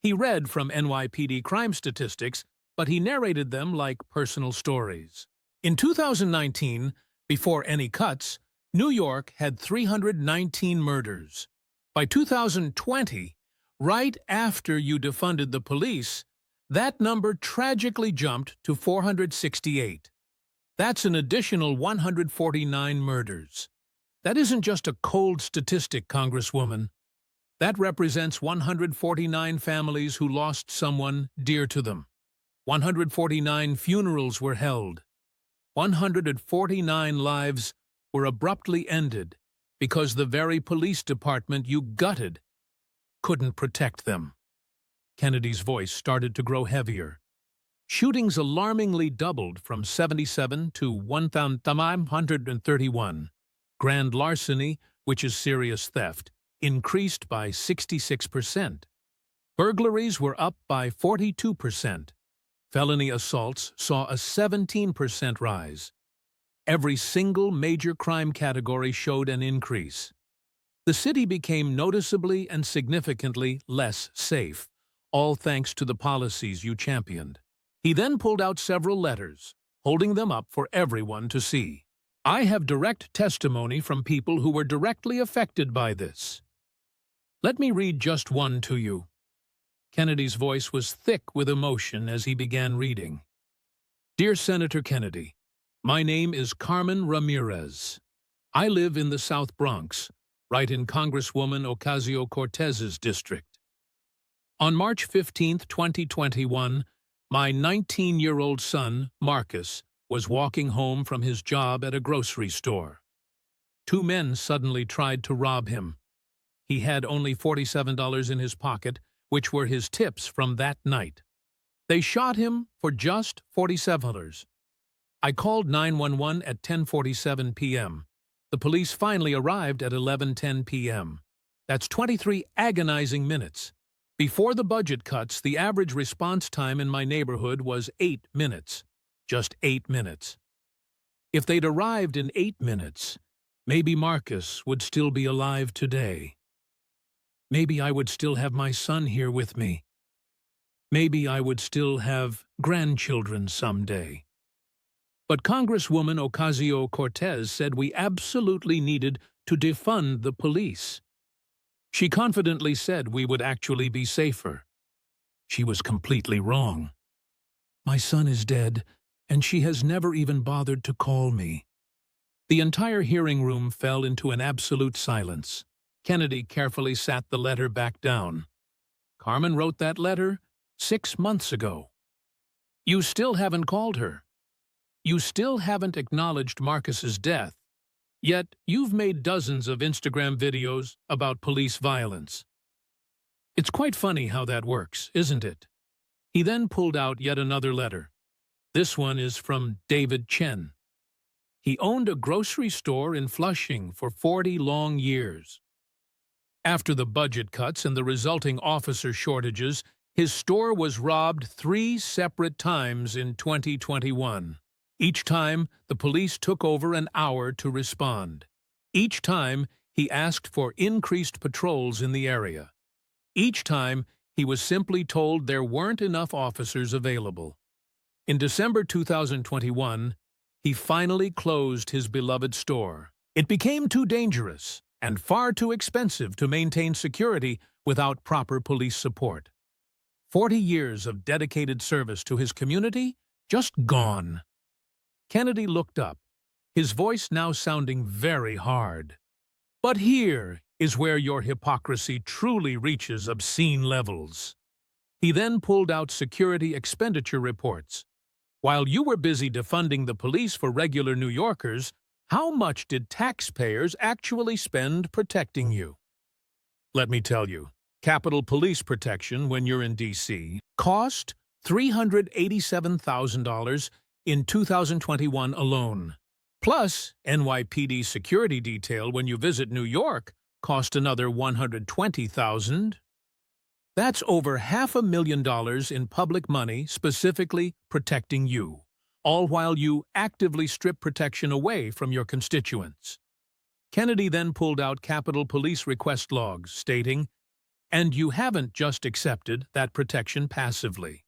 He read from NYPD crime statistics, but he narrated them like personal stories. In 2019, before any cuts, New York had 319 murders. By 2020, right after you defunded the police, that number tragically jumped to 468. That's an additional 149 murders. That isn't just a cold statistic, Congresswoman. That represents 149 families who lost someone dear to them. 149 funerals were held. 149 lives were abruptly ended because the very police department you gutted couldn't protect them. Kennedy's voice started to grow heavier. Shootings alarmingly doubled from 77 to 1,531. Grand larceny, which is serious theft, increased by 66%. Burglaries were up by 42%. Felony assaults saw a 17% rise. Every single major crime category showed an increase. The city became noticeably and significantly less safe, all thanks to the policies you championed. He then pulled out several letters, holding them up for everyone to see. I have direct testimony from people who were directly affected by this. Let me read just one to you. Kennedy's voice was thick with emotion as he began reading. Dear Senator Kennedy, my name is Carmen Ramirez. I live in the South Bronx, right in Congresswoman Ocasio-Cortez's district. On March 15, 2021, my 19-year-old son, Marcus, was walking home from his job at a grocery store. Two men suddenly tried to rob him. He had only $47 in his pocket, which were his tips from that night. They shot him for just $47. I called 911 at 10:47 p.m. The police finally arrived at 11:10 p.m. That's 23 agonizing minutes. Before the budget cuts, the average response time in my neighborhood was 8 minutes. Just 8 minutes. If they'd arrived in 8 minutes, maybe Marcus would still be alive today. Maybe I would still have my son here with me. Maybe I would still have grandchildren someday. But Congresswoman Ocasio-Cortez said we absolutely needed to defund the police. She confidently said we would actually be safer. She was completely wrong. My son is dead, and she has never even bothered to call me. The entire hearing room fell into an absolute silence. Kennedy carefully sat the letter back down. Carmen wrote that letter 6 months ago. You still haven't called her. You still haven't acknowledged Marcus's death. Yet you've made dozens of Instagram videos about police violence. It's quite funny how that works, isn't it? He then pulled out yet another letter. This one is from David Chen. He owned a grocery store in Flushing for 40 long years. After the budget cuts and the resulting officer shortages, his store was robbed 3 separate times in 2021. Each time, the police took over an hour to respond. Each time, he asked for increased patrols in the area. Each time, he was simply told there weren't enough officers available. In December 2021, he finally closed his beloved store. It became too dangerous and far too expensive to maintain security without proper police support. 40 years of dedicated service to his community just gone. Kennedy looked up, his voice now sounding very hard. But here is where your hypocrisy truly reaches obscene levels. He then pulled out security expenditure reports. While you were busy defunding the police for regular New Yorkers, how much did taxpayers actually spend protecting you? Let me tell you, Capitol Police protection when you're in D.C. cost $387,000 in 2021 alone. Plus, NYPD security detail when you visit New York cost another $120,000. That's over $500,000 in public money specifically protecting you, all while you actively strip protection away from your constituents. Kennedy then pulled out Capitol Police request logs, stating, "And you haven't just accepted that protection passively.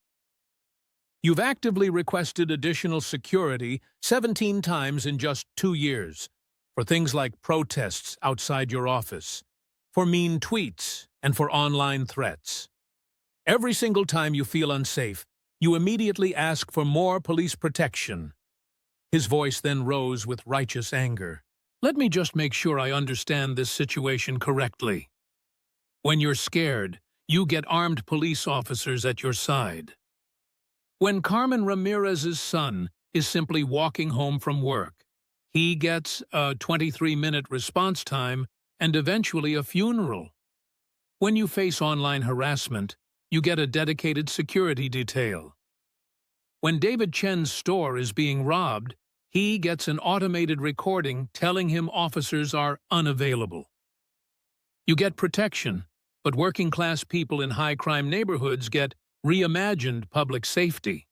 You've actively requested additional security 17 times in just 2 years, for things like protests outside your office, for mean tweets, and for online threats. Every single time you feel unsafe, you immediately ask for more police protection." His voice then rose with righteous anger. Let me just make sure I understand this situation correctly. When you're scared, you get armed police officers at your side. When Carmen Ramirez's son is simply walking home from work, he gets a 23-minute response time and eventually a funeral. When you face online harassment, you get a dedicated security detail. When David Chen's store is being robbed, he gets an automated recording telling him officers are unavailable. You get protection, but working-class people in high-crime neighborhoods get reimagined public safety.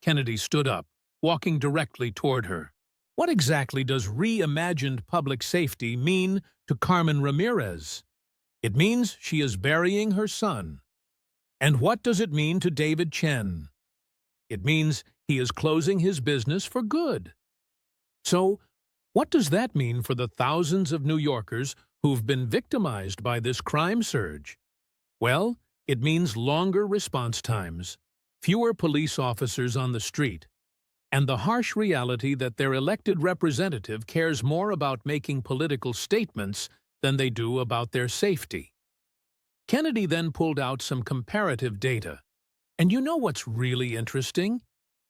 Kennedy stood up, walking directly toward her. What exactly does reimagined public safety mean to Carmen Ramirez? It means she is burying her son. And what does it mean to David Chen? It means he is closing his business for good. So, what does that mean for the thousands of New Yorkers who've been victimized by this crime surge? Well, it means longer response times, fewer police officers on the street, and the harsh reality that their elected representative cares more about making political statements than they do about their safety. Kennedy then pulled out some comparative data. And you know what's really interesting?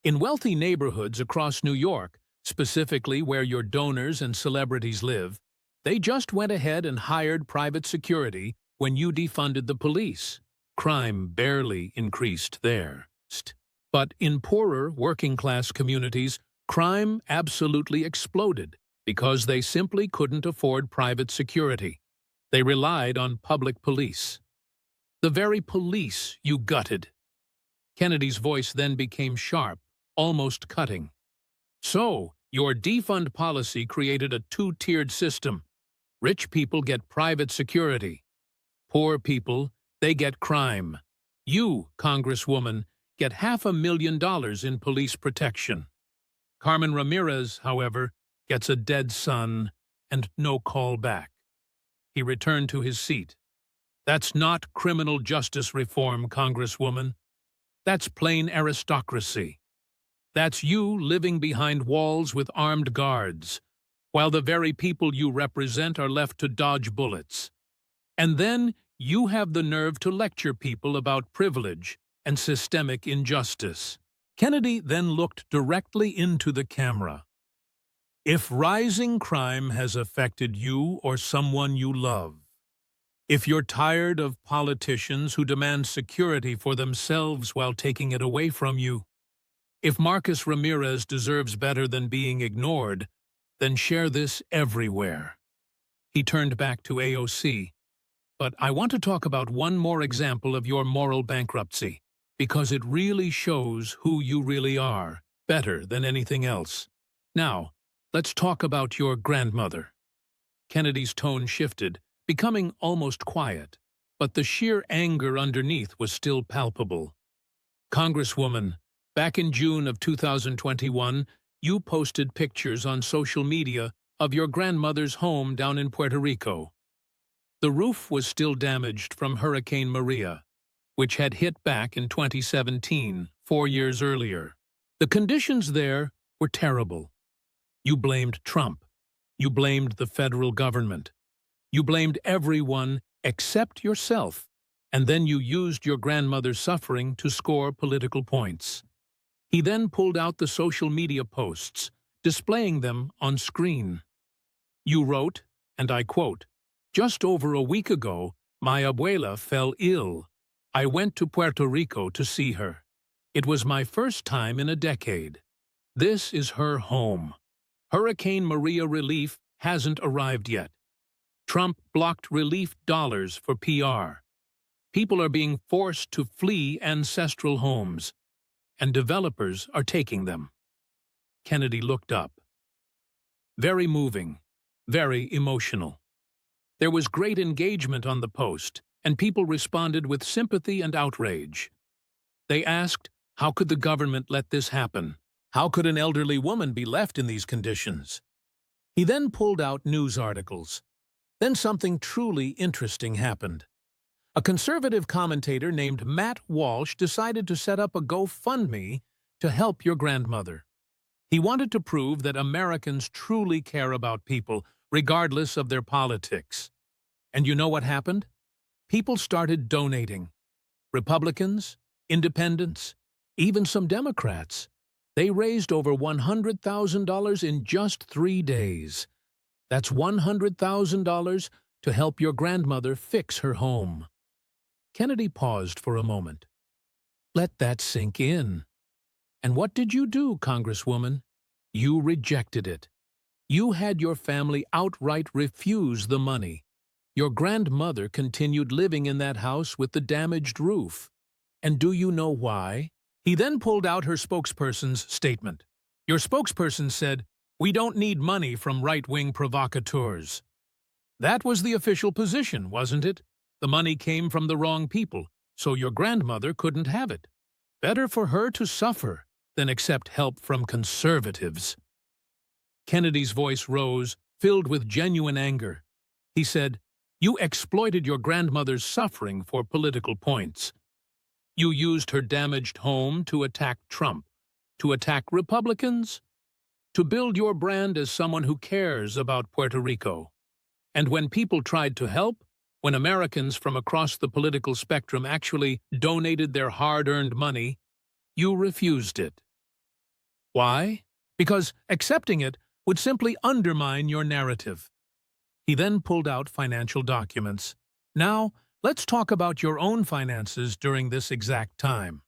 In wealthy neighborhoods across New York, specifically where your donors and celebrities live, they just went ahead and hired private security when you defunded the police. Crime barely increased there. But in poorer, working-class communities, crime absolutely exploded because they simply couldn't afford private security. They relied on public police. The very police you gutted. Kennedy's voice then became sharp, almost cutting. So, your defund policy created a 2-tiered system. Rich people get private security. Poor people, they get crime. You, Congresswoman, get $500,000 in police protection. Carmen Ramirez, however, gets a dead son and no call back. He returned to his seat. That's not criminal justice reform, Congresswoman. That's plain aristocracy. That's you living behind walls with armed guards, while the very people you represent are left to dodge bullets. And then you have the nerve to lecture people about privilege and systemic injustice. Kennedy then looked directly into the camera. If rising crime has affected you or someone you love, if you're tired of politicians who demand security for themselves while taking it away from you, if Marcus Ramirez deserves better than being ignored, then share this everywhere. He turned back to AOC. But I want to talk about one more example of your moral bankruptcy, because it really shows who you really are, better than anything else. Now, let's talk about your grandmother. Kennedy's tone shifted, becoming almost quiet, but the sheer anger underneath was still palpable. Congresswoman, back in June of 2021, you posted pictures on social media of your grandmother's home down in Puerto Rico. The roof was still damaged from Hurricane Maria, which had hit back in 2017, 4 years earlier. The conditions there were terrible. You blamed Trump. You blamed the federal government. You blamed everyone except yourself, and then you used your grandmother's suffering to score political points. He then pulled out the social media posts, displaying them on screen. You wrote, and I quote, "Just over a week ago, my abuela fell ill. I went to Puerto Rico to see her. It was my first time in a decade. This is her home. Hurricane Maria relief hasn't arrived yet. Trump blocked relief dollars for PR. People are being forced to flee ancestral homes, and developers are taking them." Kennedy looked up. Very moving, very emotional. There was great engagement on the post, and people responded with sympathy and outrage. They asked, how could the government let this happen? How could an elderly woman be left in these conditions? He then pulled out news articles. Then something truly interesting happened. A conservative commentator named Matt Walsh decided to set up a GoFundMe to help your grandmother. He wanted to prove that Americans truly care about people, regardless of their politics. And you know what happened? People started donating. Republicans, independents, even some Democrats. They raised over $100,000 in just 3 days. That's $100,000 to help your grandmother fix her home. Kennedy paused for a moment. Let that sink in. And what did you do, Congresswoman? You rejected it. You had your family outright refuse the money. Your grandmother continued living in that house with the damaged roof. And do you know why? He then pulled out her spokesperson's statement. Your spokesperson said, "We don't need money from right-wing provocateurs." That was the official position, wasn't it? The money came from the wrong people, so your grandmother couldn't have it. Better for her to suffer than accept help from conservatives. Kennedy's voice rose, filled with genuine anger. He said, "You exploited your grandmother's suffering for political points. You used her damaged home to attack Trump, to attack Republicans, to build your brand as someone who cares about Puerto Rico. And when people tried to help, when Americans from across the political spectrum actually donated their hard-earned money, you refused it. Why? Because accepting it would simply undermine your narrative." He then pulled out financial documents. Now, let's talk about your own finances during this exact time.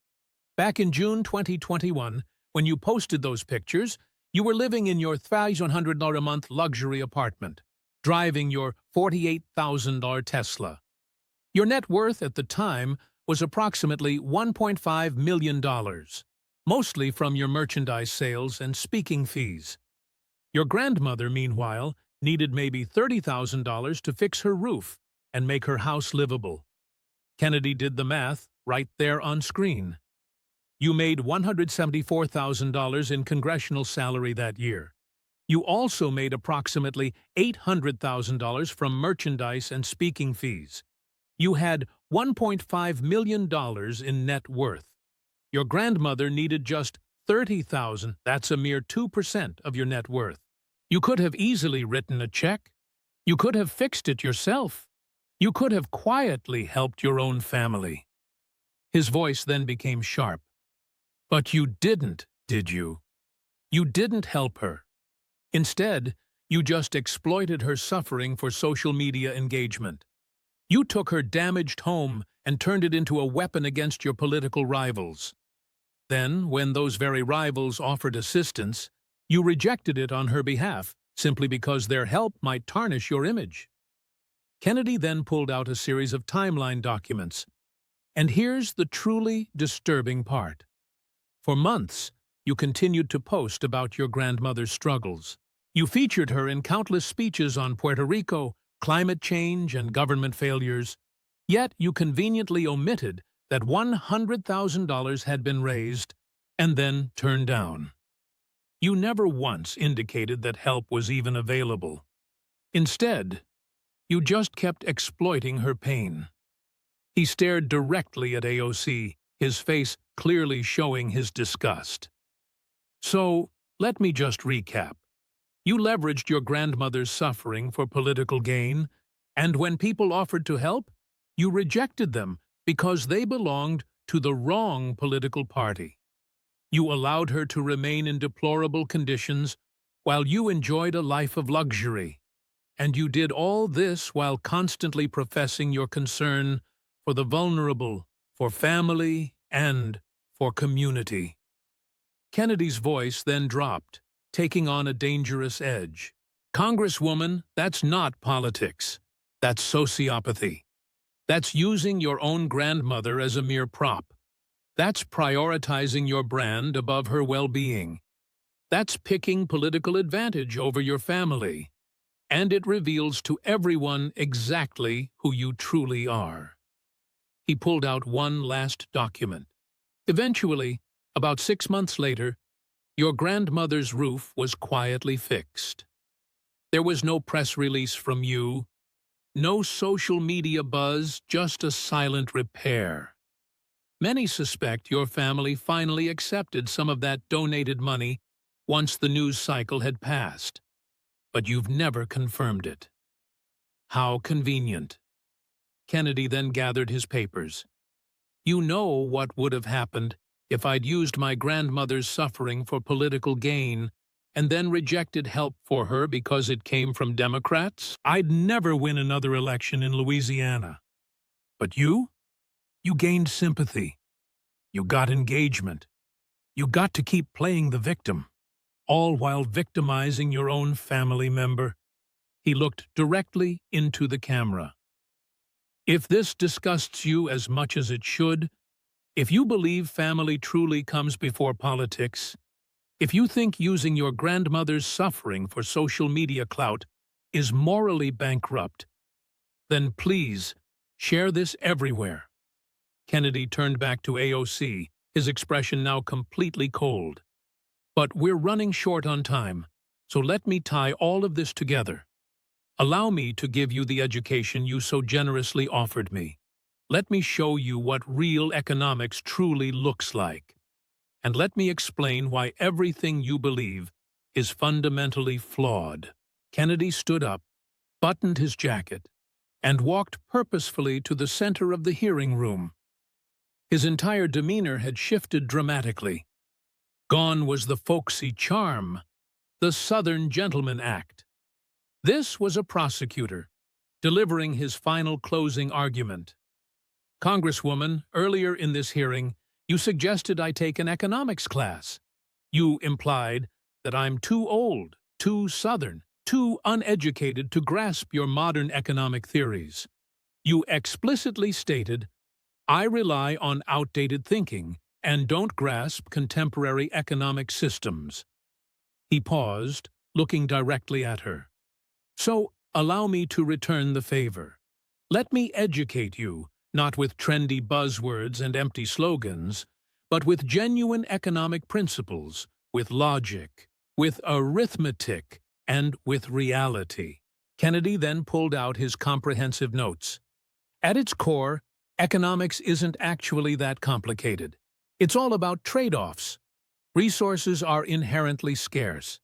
Back in June 2021, when you posted those pictures, you were living in your $1,500 a month luxury apartment, driving your $48,000 Tesla. Your net worth at the time was approximately $1.5 million, mostly from your merchandise sales and speaking fees. Your grandmother, meanwhile, needed maybe $30,000 to fix her roof and make her house livable. Kennedy did the math right there on screen. You made $174,000 in congressional salary that year. You also made approximately $800,000 from merchandise and speaking fees. You had $1.5 million in net worth. Your grandmother needed just $30,000. That's a mere 2% of your net worth. You could have easily written a check. You could have fixed it yourself. You could have quietly helped your own family. His voice then became sharp. But you didn't, did you? You didn't help her. Instead, you just exploited her suffering for social media engagement. You took her damaged home and turned it into a weapon against your political rivals. Then, when those very rivals offered assistance, you rejected it on her behalf, simply because their help might tarnish your image. Kennedy then pulled out a series of timeline documents. And here's the truly disturbing part. For months, you continued to post about your grandmother's struggles. You featured her in countless speeches on Puerto Rico, climate change, and government failures. Yet you conveniently omitted that $100,000 had been raised and then turned down. You never once indicated that help was even available. Instead, you just kept exploiting her pain. He stared directly at AOC, his face clearly showing his disgust. So, let me just recap. You leveraged your grandmother's suffering for political gain, and when people offered to help, you rejected them because they belonged to the wrong political party. You allowed her to remain in deplorable conditions while you enjoyed a life of luxury. And you did all this while constantly professing your concern for the vulnerable, for family, and for community. Kennedy's voice then dropped, taking on a dangerous edge. Congresswoman, that's not politics. That's sociopathy. That's using your own grandmother as a mere prop. That's prioritizing your brand above her well-being. That's picking political advantage over your family. And it reveals to everyone exactly who you truly are. He pulled out one last document. Eventually, about 6 months later, your grandmother's roof was quietly fixed. There was no press release from you, no social media buzz, just a silent repair. Many suspect your family finally accepted some of that donated money once the news cycle had passed, but you've never confirmed it. How convenient. Kennedy then gathered his papers. You know what would have happened if I'd used my grandmother's suffering for political gain and then rejected help for her because it came from Democrats? I'd never win another election in Louisiana. But you? You gained sympathy. You got engagement. You got to keep playing the victim, all while victimizing your own family member. He looked directly into the camera. If this disgusts you as much as it should, if you believe family truly comes before politics, if you think using your grandmother's suffering for social media clout is morally bankrupt, then please share this everywhere. Kennedy turned back to AOC, his expression now completely cold. But we're running short on time, so let me tie all of this together. Allow me to give you the education you so generously offered me. Let me show you what real economics truly looks like. And let me explain why everything you believe is fundamentally flawed. Kennedy stood up, buttoned his jacket, and walked purposefully to the center of the hearing room. His entire demeanor had shifted dramatically. Gone was the folksy charm, the Southern gentleman act. This was a prosecutor, delivering his final closing argument. Congresswoman, earlier in this hearing, you suggested I take an economics class. You implied that I'm too old, too Southern, too uneducated to grasp your modern economic theories. You explicitly stated, I rely on outdated thinking and don't grasp contemporary economic systems. He paused, looking directly at her. So, allow me to return the favor. Let me educate you, not with trendy buzzwords and empty slogans, but with genuine economic principles, with logic, with arithmetic, and with reality. Kennedy then pulled out his comprehensive notes. At its core, economics isn't actually that complicated. It's all about trade-offs. Resources are inherently scarce.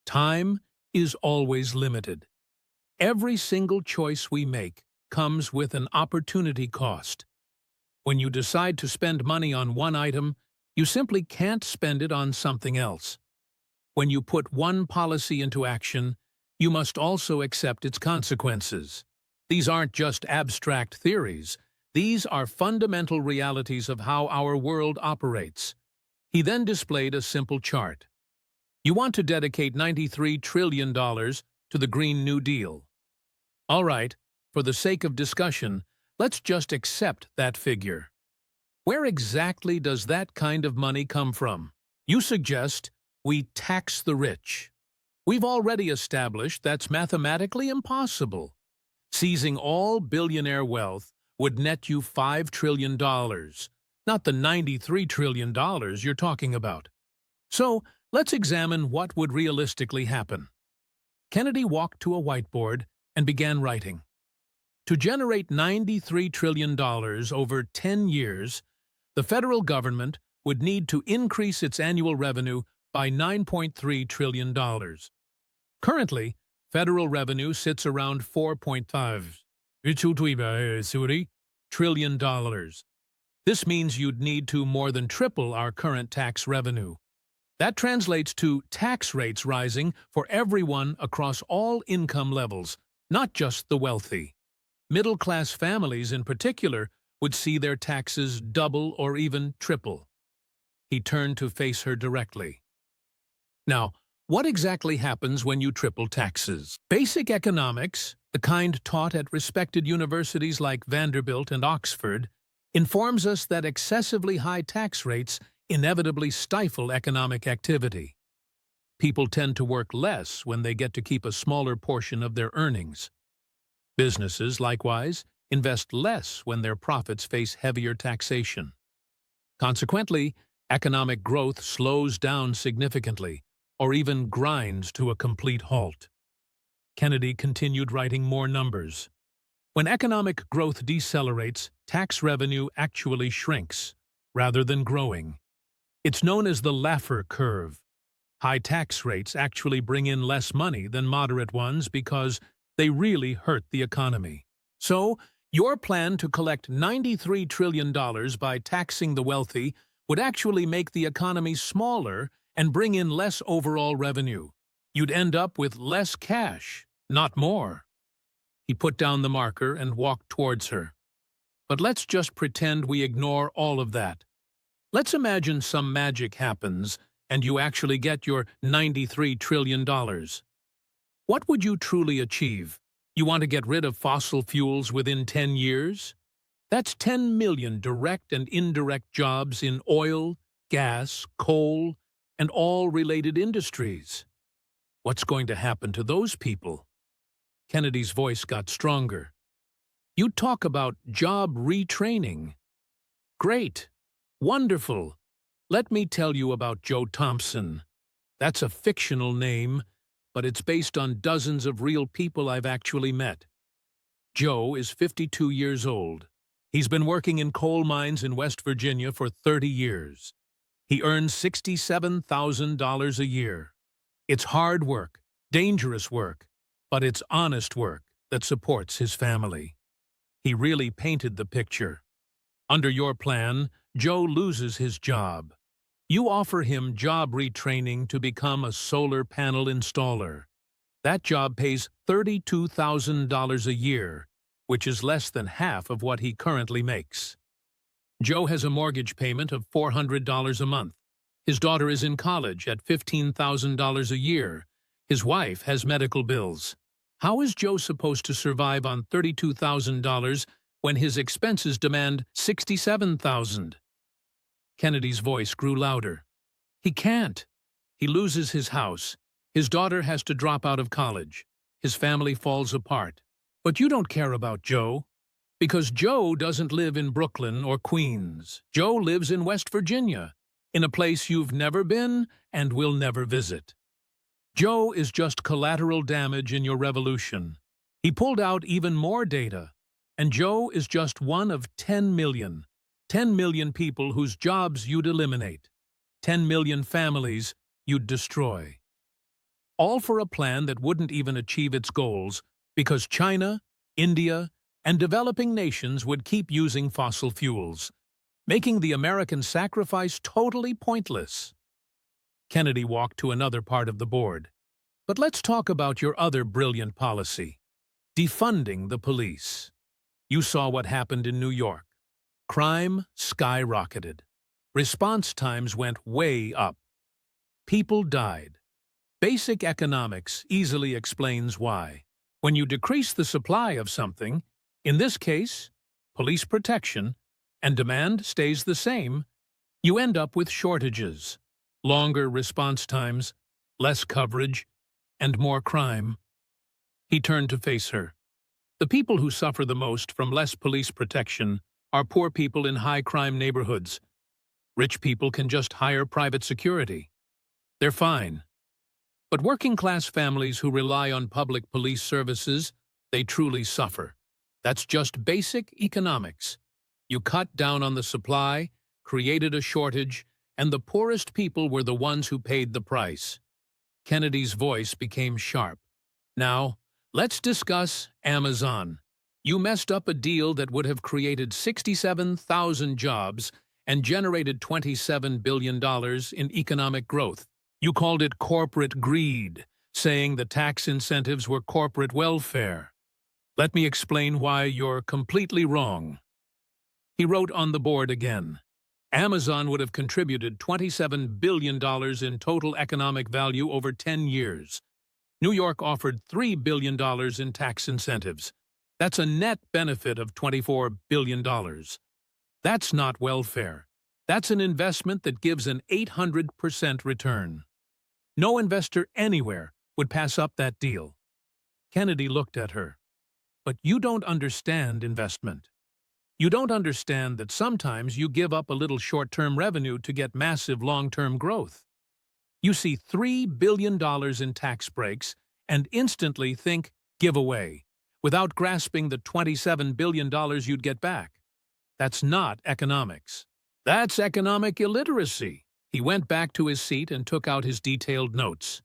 Time is always limited. Every single choice we make comes with an opportunity cost. When you decide to spend money on one item, you simply can't spend it on something else. When you put one policy into action, you must also accept its consequences. These aren't just abstract theories. These are fundamental realities of how our world operates. He then displayed a simple chart. You want to dedicate $93 trillion to the Green New Deal. All right, for the sake of discussion, let's just accept that figure. Where exactly does that kind of money come from? You suggest we tax the rich. We've already established that's mathematically impossible. Seizing all billionaire wealth would net you $5 trillion, not the $93 trillion you're talking about. So, let's examine what would realistically happen. Kennedy walked to a whiteboard and began writing. To generate $93 trillion over 10 years, the federal government would need to increase its annual revenue by $9.3 trillion. Currently, federal revenue sits around $4.5 trillion. This means you'd need to more than triple our current tax revenue. That translates to tax rates rising for everyone across all income levels, not just the wealthy. Middle-class families in particular would see their taxes double or even triple. He turned to face her directly. Now, what exactly happens when you triple taxes? Basic economics, the kind taught at respected universities like Vanderbilt and Oxford, informs us that excessively high tax rates inevitably stifle economic activity. People tend to work less when they get to keep a smaller portion of their earnings. Businesses, likewise, invest less when their profits face heavier taxation. Consequently, economic growth slows down significantly, or even grinds to a complete halt. Kennedy continued writing more numbers. When economic growth decelerates, tax revenue actually shrinks, rather than growing. It's known as the Laffer curve. High tax rates actually bring in less money than moderate ones because they really hurt the economy. So, your plan to collect $93 trillion by taxing the wealthy would actually make the economy smaller and bring in less overall revenue. You'd end up with less cash, not more. He put down the marker and walked towards her. But let's just pretend we ignore all of that. Let's imagine some magic happens and you actually get your $93 trillion. What would you truly achieve? You want to get rid of fossil fuels within 10 years? That's 10 million direct and indirect jobs in oil, gas, coal, and all related industries. What's going to happen to those people? Kennedy's voice got stronger. You talk about job retraining. Great. Wonderful. Let me tell you about Joe Thompson. That's a fictional name, but it's based on dozens of real people I've actually met. Joe is 52 years old. He's been working in coal mines in West Virginia for 30 years. He earns $67,000 a year. It's hard work, dangerous work, but it's honest work that supports his family. He really painted the picture. Under your plan, Joe loses his job. You offer him job retraining to become a solar panel installer. That job pays $32,000 a year, which is less than half of what he currently makes. Joe has a mortgage payment of $400 a month. His daughter is in college at $15,000 a year. His wife has medical bills. How is Joe supposed to survive on $32,000 when his expenses demand $67,000? Kennedy's voice grew louder. He can't. He loses his house. His daughter has to drop out of college. His family falls apart. But you don't care about Joe, because Joe doesn't live in Brooklyn or Queens. Joe lives in West Virginia, in a place you've never been and will never visit. Joe is just collateral damage in your revolution. He pulled out even more data, and Joe is just one of 10 million. 10 million people whose jobs you'd eliminate. 10 million families you'd destroy. All for a plan that wouldn't even achieve its goals because China, India, and developing nations would keep using fossil fuels, making the American sacrifice totally pointless. Kennedy walked to another part of the board. But let's talk about your other brilliant policy, defunding the police. You saw what happened in New York. Crime skyrocketed. Response times went way up. People died. Basic economics easily explains why. When you decrease the supply of something, in this case, police protection, and demand stays the same, you end up with shortages, longer response times, less coverage, and more crime. He turned to face her. The people who suffer the most from less police protection are poor people in high-crime neighborhoods. Rich people can just hire private security. They're fine. But working-class families who rely on public police services, they truly suffer. That's just basic economics. You cut down on the supply, created a shortage, and the poorest people were the ones who paid the price. Kennedy's voice became sharp. Now, let's discuss Amazon. You messed up a deal that would have created 67,000 jobs and generated $27 billion in economic growth. You called it corporate greed, saying the tax incentives were corporate welfare. Let me explain why you're completely wrong. He wrote on the board again. Amazon would have contributed $27 billion in total economic value over 10 years. New York offered $3 billion in tax incentives. That's a net benefit of $24 billion. That's not welfare. That's an investment that gives an 800% return. No investor anywhere would pass up that deal. Kennedy looked at her. But you don't understand investment. You don't understand that sometimes you give up a little short-term revenue to get massive long-term growth. You see $3 billion in tax breaks and instantly think giveaway, without grasping the $27 billion you'd get back. That's not economics. That's economic illiteracy. He went back to his seat and took out his detailed notes.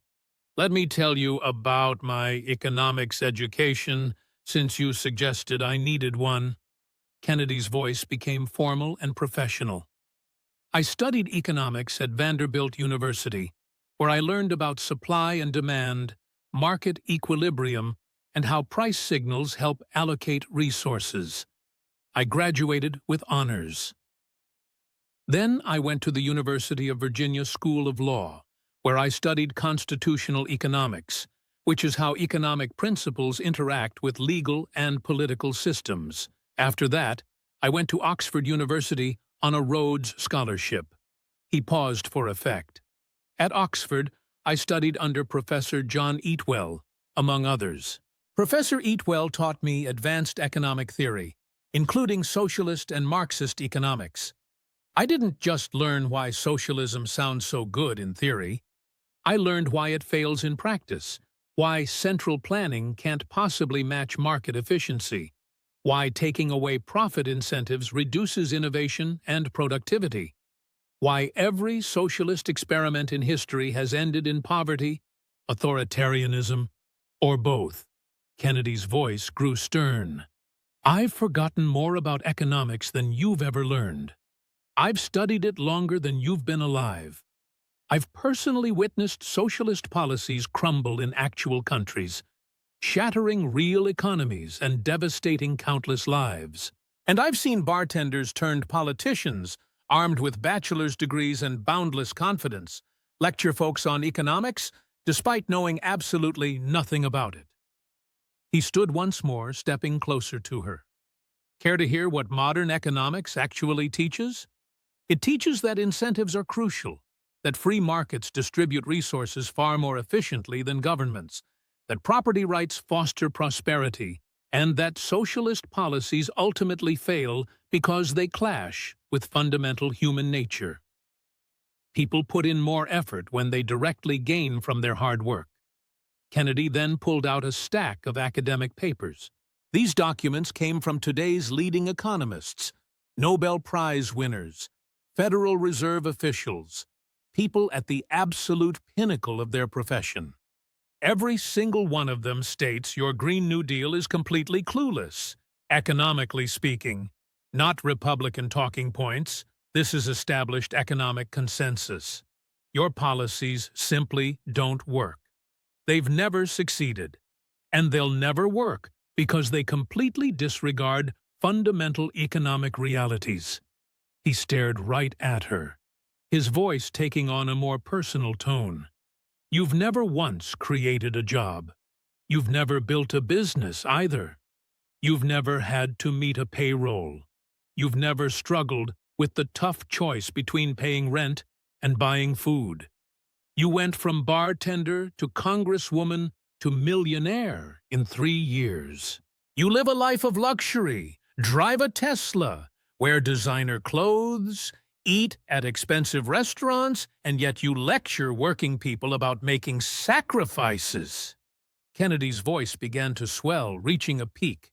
Let me tell you about my economics education, since you suggested I needed one. Kennedy's voice became formal and professional. I studied economics at Vanderbilt University, where I learned about supply and demand, market equilibrium, and how price signals help allocate resources. I graduated with honors. Then I went to the University of Virginia School of Law, where I studied constitutional economics, which is how economic principles interact with legal and political systems. After that, I went to Oxford University on a Rhodes Scholarship. He paused for effect. At Oxford, I studied under Professor John Eatwell, among others. Professor Eatwell taught me advanced economic theory, including socialist and Marxist economics. I didn't just learn why socialism sounds so good in theory. I learned why it fails in practice, why central planning can't possibly match market efficiency, why taking away profit incentives reduces innovation and productivity, why every socialist experiment in history has ended in poverty, authoritarianism, or both. Kennedy's voice grew stern. I've forgotten more about economics than you've ever learned. I've studied it longer than you've been alive. I've personally witnessed socialist policies crumble in actual countries, shattering real economies and devastating countless lives. And I've seen bartenders turned politicians, armed with bachelor's degrees and boundless confidence, lecture folks on economics, despite knowing absolutely nothing about it. He stood once more, stepping closer to her. Care to hear what modern economics actually teaches? It teaches that incentives are crucial, that free markets distribute resources far more efficiently than governments, that property rights foster prosperity, and that socialist policies ultimately fail because they clash with fundamental human nature. People put in more effort when they directly gain from their hard work. Kennedy then pulled out a stack of academic papers. These documents came from today's leading economists, Nobel Prize winners, Federal Reserve officials, people at the absolute pinnacle of their profession. Every single one of them states your Green New Deal is completely clueless, Economically speaking, not Republican talking points, this is established economic consensus. Your policies simply don't work. They've never succeeded, and they'll never work because they completely disregard fundamental economic realities. He stared right at her, his voice taking on a more personal tone. You've never once created a job. You've never built a business either. You've never had to meet a payroll. You've never struggled with the tough choice between paying rent and buying food. You went from bartender to congresswoman to millionaire in 3 years. You live a life of luxury, drive a Tesla, wear designer clothes, eat at expensive restaurants, and yet you lecture working people about making sacrifices. Kennedy's voice began to swell, reaching a peak.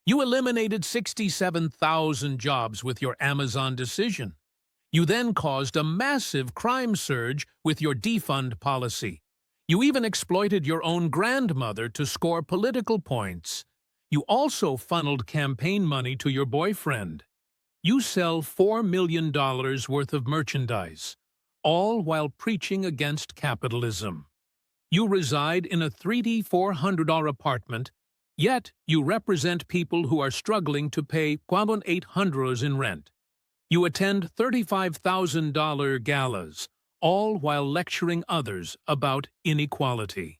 You eliminated 67,000 jobs with your Amazon decision. You then caused a massive crime surge with your defund policy. You even exploited your own grandmother to score political points. You also funneled campaign money to your boyfriend. You sell $4 million worth of merchandise, all while preaching against capitalism. You reside in a 3D $400 apartment, yet you represent people who are struggling to pay $800 in rent. You attend $35,000 galas, all while lecturing others about inequality.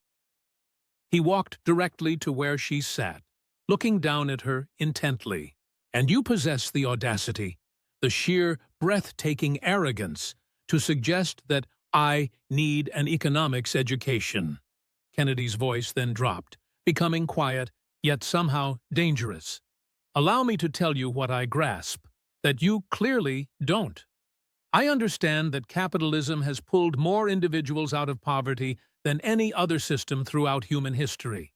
He walked directly to where she sat, looking down at her intently. And you possess the audacity, the sheer, breathtaking arrogance to suggest that I need an economics education. Kennedy's voice then dropped, becoming quiet, yet somehow dangerous. Allow me to tell you what I grasp, that you clearly don't. I understand that capitalism has pulled more individuals out of poverty than any other system throughout human history.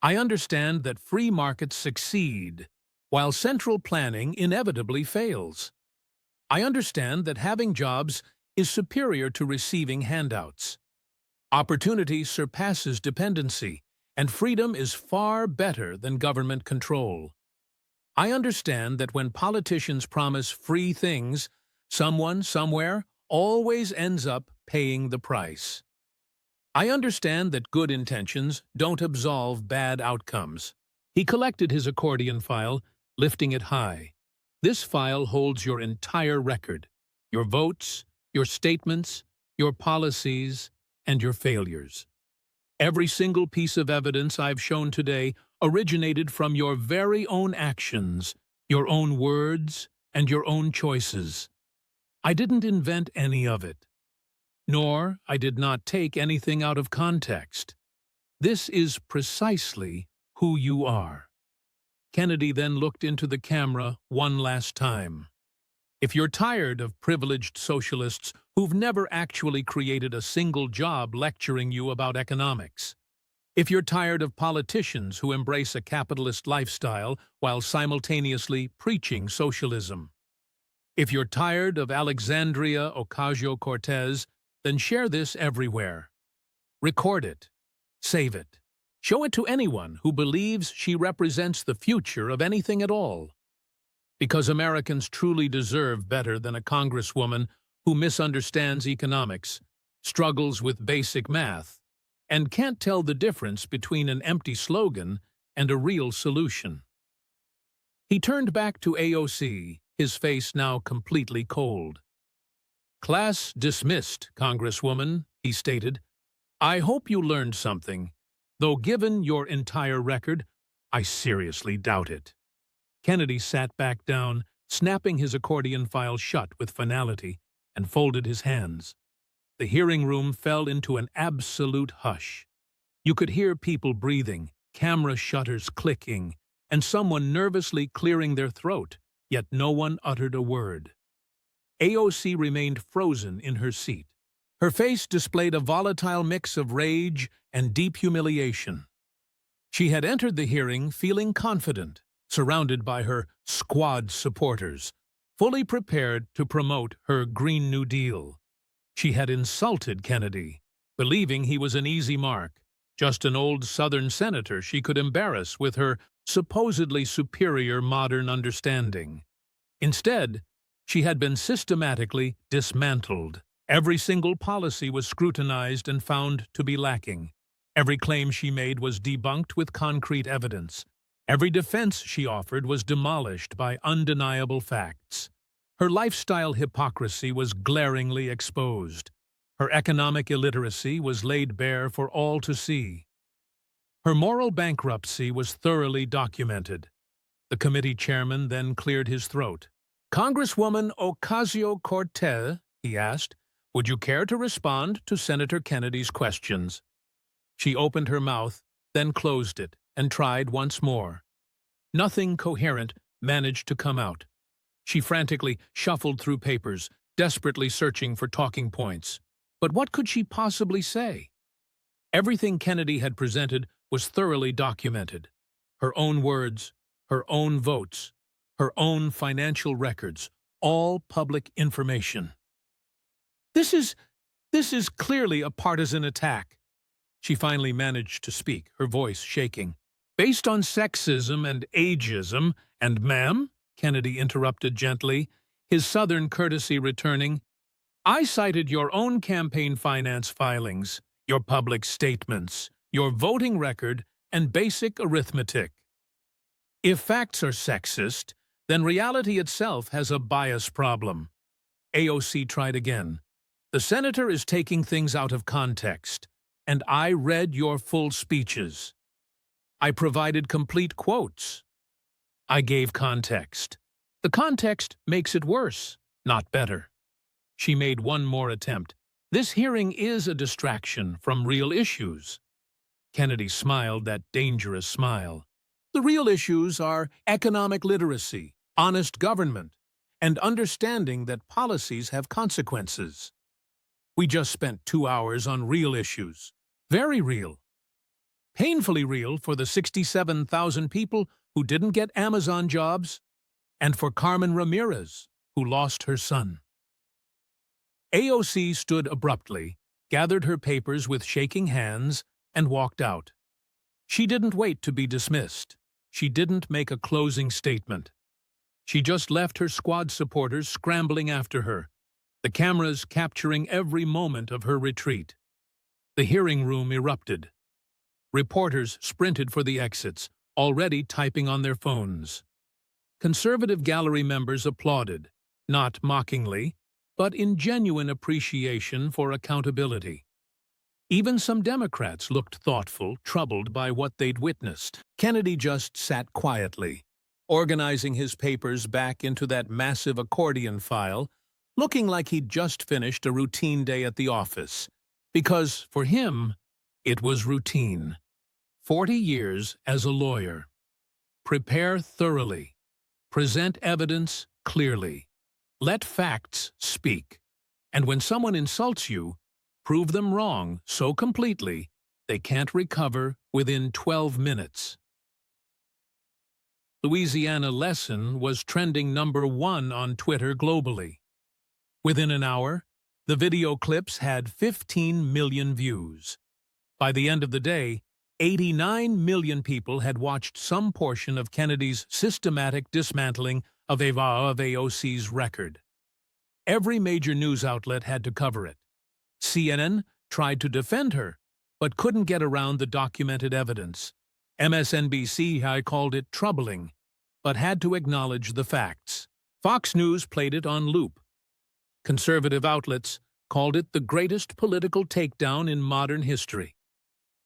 I understand that free markets succeed, while central planning inevitably fails. I understand that having jobs is superior to receiving handouts. Opportunity surpasses dependency, and freedom is far better than government control. I understand that when politicians promise free things, someone, somewhere, always ends up paying the price. I understand that good intentions don't absolve bad outcomes. He collected his accordion file, lifting it high. This file holds your entire record, your votes, your statements, your policies, and your failures. Every single piece of evidence I've shown today originated from your very own actions, your own words, and your own choices. I didn't invent any of it, nor I did not take anything out of context. This is precisely who you are. Kennedy then looked into the camera one last time. If you're tired of privileged socialists who've never actually created a single job lecturing you about economics, if you're tired of politicians who embrace a capitalist lifestyle while simultaneously preaching socialism, if you're tired of Alexandria Ocasio-Cortez, then share this everywhere. Record it. Save it. Show it to anyone who believes she represents the future of anything at all. Because Americans truly deserve better than a congresswoman who misunderstands economics, struggles with basic math, and can't tell the difference between an empty slogan and a real solution. He turned back to AOC, his face now completely cold. "Class dismissed, Congresswoman," he stated. "I hope you learned something, though given your entire record, I seriously doubt it." Kennedy sat back down, snapping his accordion file shut with finality, and folded his hands. The hearing room fell into an absolute hush. You could hear people breathing, camera shutters clicking, and someone nervously clearing their throat, yet no one uttered a word. AOC remained frozen in her seat. Her face displayed a volatile mix of rage and deep humiliation. She had entered the hearing feeling confident, surrounded by her squad supporters, fully prepared to promote her Green New Deal. She had insulted Kennedy, believing he was an easy mark, just an old Southern senator she could embarrass with her supposedly superior modern understanding. Instead, she had been systematically dismantled. Every single policy was scrutinized and found to be lacking. Every claim she made was debunked with concrete evidence. Every defense she offered was demolished by undeniable facts. Her lifestyle hypocrisy was glaringly exposed. Her economic illiteracy was laid bare for all to see. Her moral bankruptcy was thoroughly documented. The committee chairman then cleared his throat. "Congresswoman Ocasio-Cortez," he asked, "would you care to respond to Senator Kennedy's questions?" She opened her mouth, then closed it, and tried once more. Nothing coherent managed to come out. She frantically shuffled through papers, desperately searching for talking points. But what could she possibly say? Everything Kennedy had presented was thoroughly documented. Her own words, her own votes, her own financial records, all public information. This is clearly a partisan attack. She finally managed to speak, her voice shaking. "Based on sexism and ageism, and ma'am," Kennedy interrupted gently, his Southern courtesy returning, "I cited your own campaign finance filings, your public statements, your voting record, and basic arithmetic. If facts are sexist, then reality itself has a bias problem." AOC tried again. "The senator is taking things out of context, and I read your full speeches. I provided complete quotes. I gave context. The context makes it worse, not better." She made one more attempt. "This hearing is a distraction from real issues." Kennedy smiled that dangerous smile. "The real issues are economic literacy, honest government, and understanding that policies have consequences. We just spent 2 hours on real issues. Very real. Painfully real for the 67,000 people who didn't get Amazon jobs, and for Carmen Ramirez, who lost her son." AOC stood abruptly, gathered her papers with shaking hands, and walked out. She didn't wait to be dismissed. She didn't make a closing statement. She just left her squad supporters scrambling after her, the cameras capturing every moment of her retreat. The hearing room erupted. Reporters sprinted for the exits, already typing on their phones. Conservative gallery members applauded, not mockingly, but in genuine appreciation for accountability. Even some Democrats looked thoughtful, troubled by what they'd witnessed. Kennedy just sat quietly, organizing his papers back into that massive accordion file, looking like he'd just finished a routine day at the office. Because, for him, it was routine. 40 years as a lawyer. Prepare thoroughly. Present evidence clearly. Let facts speak. And when someone insults you, prove them wrong so completely they can't recover within 12 minutes. Louisiana lesson was trending #1 on Twitter globally. Within an hour, the video clips had 15 million views. By the end of the day, 89 million people had watched some portion of Kennedy's systematic dismantling of AOC's record. Every major news outlet had to cover it. CNN tried to defend her, but couldn't get around the documented evidence. MSNBC called it troubling, but had to acknowledge the facts. Fox News played it on loop. Conservative outlets called it the greatest political takedown in modern history.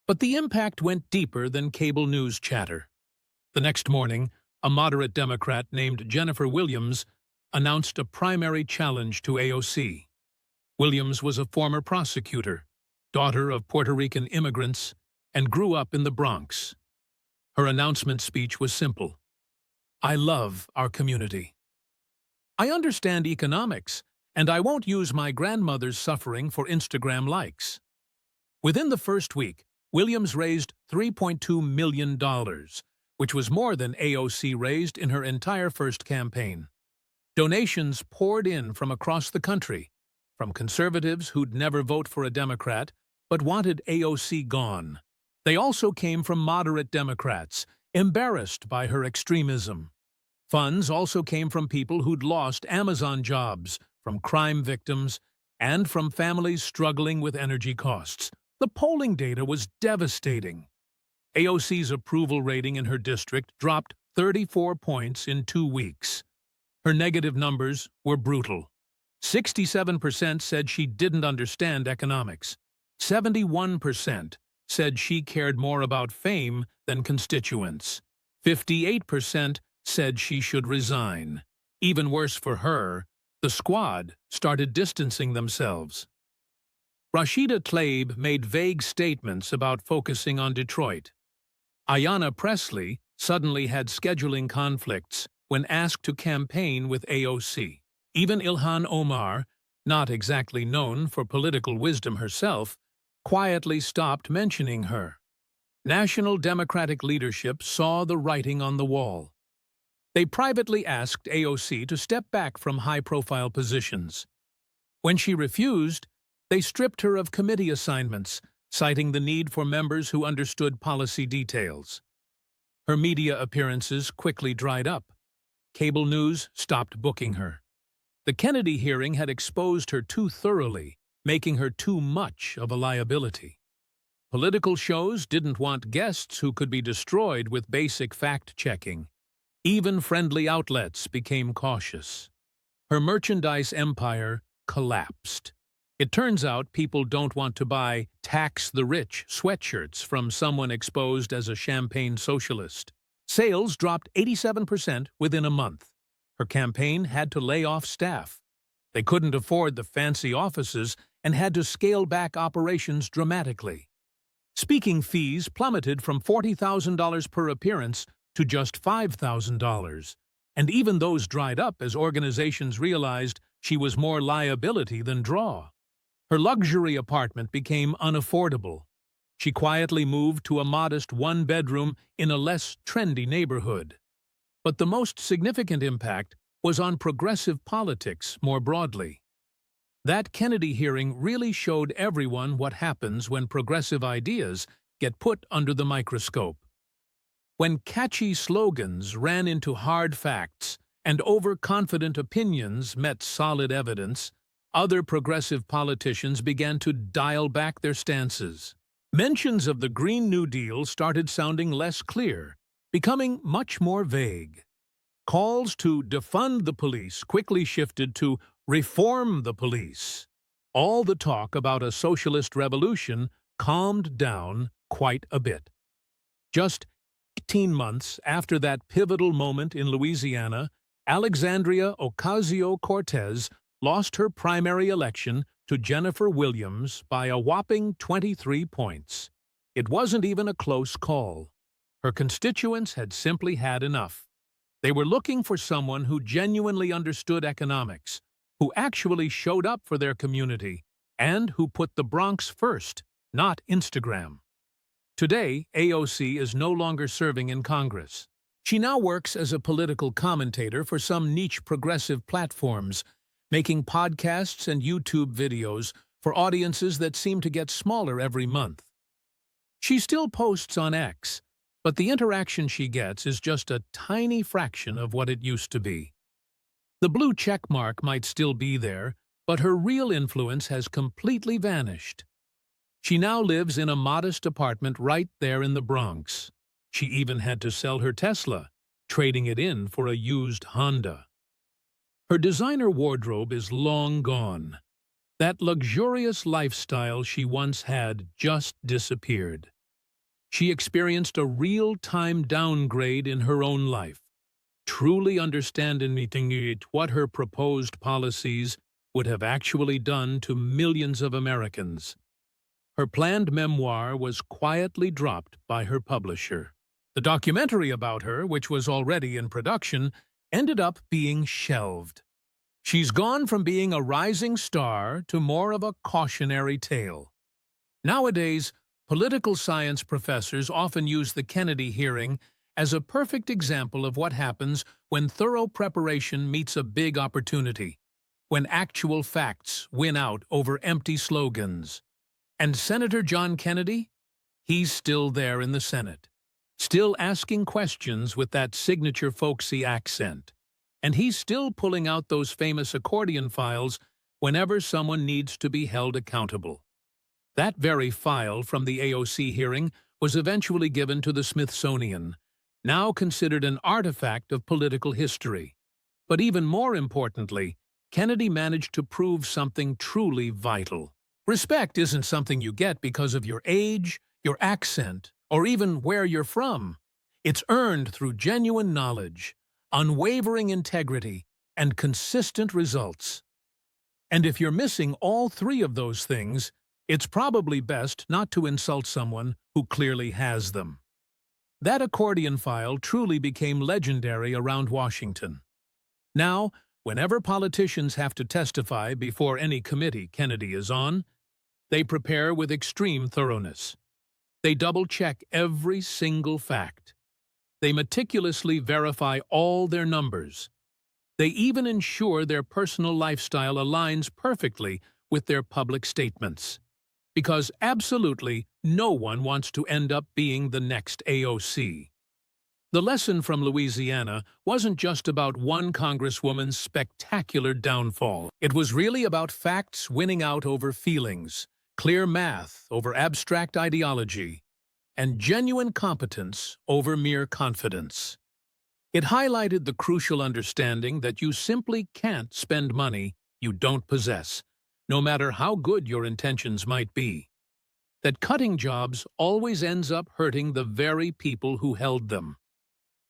But the impact went deeper than cable news chatter. The next morning, a moderate Democrat named Jennifer Williams announced a primary challenge to AOC. Williams was a former prosecutor, daughter of Puerto Rican immigrants, and grew up in the Bronx. Her announcement speech was simple. "I love our community. I understand economics, and I won't use my grandmother's suffering for Instagram likes." Within the first week, Williams raised $3.2 million, which was more than AOC raised in her entire first campaign. Donations poured in from across the country, from conservatives who'd never vote for a Democrat but wanted AOC gone. They also came from moderate Democrats, embarrassed by her extremism. Funds also came from people who'd lost Amazon jobs, from crime victims, and from families struggling with energy costs. The polling data was devastating. AOC's approval rating in her district dropped 34 points in 2 weeks. Her negative numbers were brutal. 67% said she didn't understand economics. 71% said she cared more about fame than constituents. 58% said she should resign. Even worse for her, the squad started distancing themselves. Rashida Tlaib made vague statements about focusing on Detroit. Ayanna Pressley suddenly had scheduling conflicts when asked to campaign with AOC. Even Ilhan Omar, not exactly known for political wisdom herself, quietly stopped mentioning her. National Democratic leadership saw the writing on the wall. They privately asked AOC to step back from high-profile positions. When she refused, they stripped her of committee assignments, citing the need for members who understood policy details. Her media appearances quickly dried up. Cable news stopped booking her. The Kennedy hearing had exposed her too thoroughly, making her too much of a liability. Political shows didn't want guests who could be destroyed with basic fact-checking. Even friendly outlets became cautious. Her merchandise empire collapsed. It turns out people don't want to buy "Tax the Rich" sweatshirts from someone exposed as a champagne socialist. Sales dropped 87% within a month. Her campaign had to lay off staff. They couldn't afford the fancy offices and had to scale back operations dramatically. Speaking fees plummeted from $40,000 per appearance to just $5,000, and even those dried up as organizations realized she was more liability than draw. Her luxury apartment became unaffordable. She quietly moved to a modest one-bedroom in a less trendy neighborhood. But the most significant impact was on progressive politics more broadly. That Kennedy hearing really showed everyone what happens when progressive ideas get put under the microscope. When catchy slogans ran into hard facts and overconfident opinions met solid evidence, other progressive politicians began to dial back their stances. Mentions of the Green New Deal started sounding less clear, becoming much more vague. Calls to defund the police quickly shifted to reform the police. All the talk about a socialist revolution calmed down quite a bit. Just 18 months after that pivotal moment in Louisiana, Alexandria Ocasio-Cortez lost her primary election to Jennifer Williams by a whopping 23 points. It wasn't even a close call. Her constituents had simply had enough. They were looking for someone who genuinely understood economics, who actually showed up for their community, and who put the Bronx first, not Instagram. Today, AOC is no longer serving in Congress. She now works as a political commentator for some niche progressive platforms, making podcasts and YouTube videos for audiences that seem to get smaller every month. She still posts on X, but the interaction she gets is just a tiny fraction of what it used to be. The blue check mark might still be there, but her real influence has completely vanished. She now lives in a modest apartment right there in the Bronx. She even had to sell her Tesla, trading it in for a used Honda. Her designer wardrobe is long gone. That luxurious lifestyle she once had just disappeared. She experienced a real-time downgrade in her own life, truly understanding what her proposed policies would have actually done to millions of Americans. Her planned memoir was quietly dropped by her publisher. The documentary about her, which was already in production, ended up being shelved. She's gone from being a rising star to more of a cautionary tale. Nowadays, political science professors often use the Kennedy hearing as a perfect example of what happens when thorough preparation meets a big opportunity, when actual facts win out over empty slogans. And Senator John Kennedy? He's still there in the Senate. still asking questions with that signature folksy accent. And he's still pulling out those famous accordion files whenever someone needs to be held accountable. That very file from the AOC hearing was eventually given to the Smithsonian, now considered an artifact of political history. But even more importantly, Kennedy managed to prove something truly vital. Respect isn't something you get because of your age, your accent, or even where you're from. It's earned through genuine knowledge, unwavering integrity, and consistent results. And if you're missing all three of those things, it's probably best not to insult someone who clearly has them. That accordion file truly became legendary around Washington. Now, whenever politicians have to testify before any committee Kennedy is on, they prepare with extreme thoroughness. They double-check every single fact. They meticulously verify all their numbers. They even ensure their personal lifestyle aligns perfectly with their public statements. Because absolutely no one wants to end up being the next AOC. The lesson from Louisiana wasn't just about one congresswoman's spectacular downfall. It was really about facts winning out over feelings, clear math over abstract ideology, and genuine competence over mere confidence. It highlighted the crucial understanding that you simply can't spend money you don't possess, no matter how good your intentions might be. That cutting jobs always ends up hurting the very people who held them.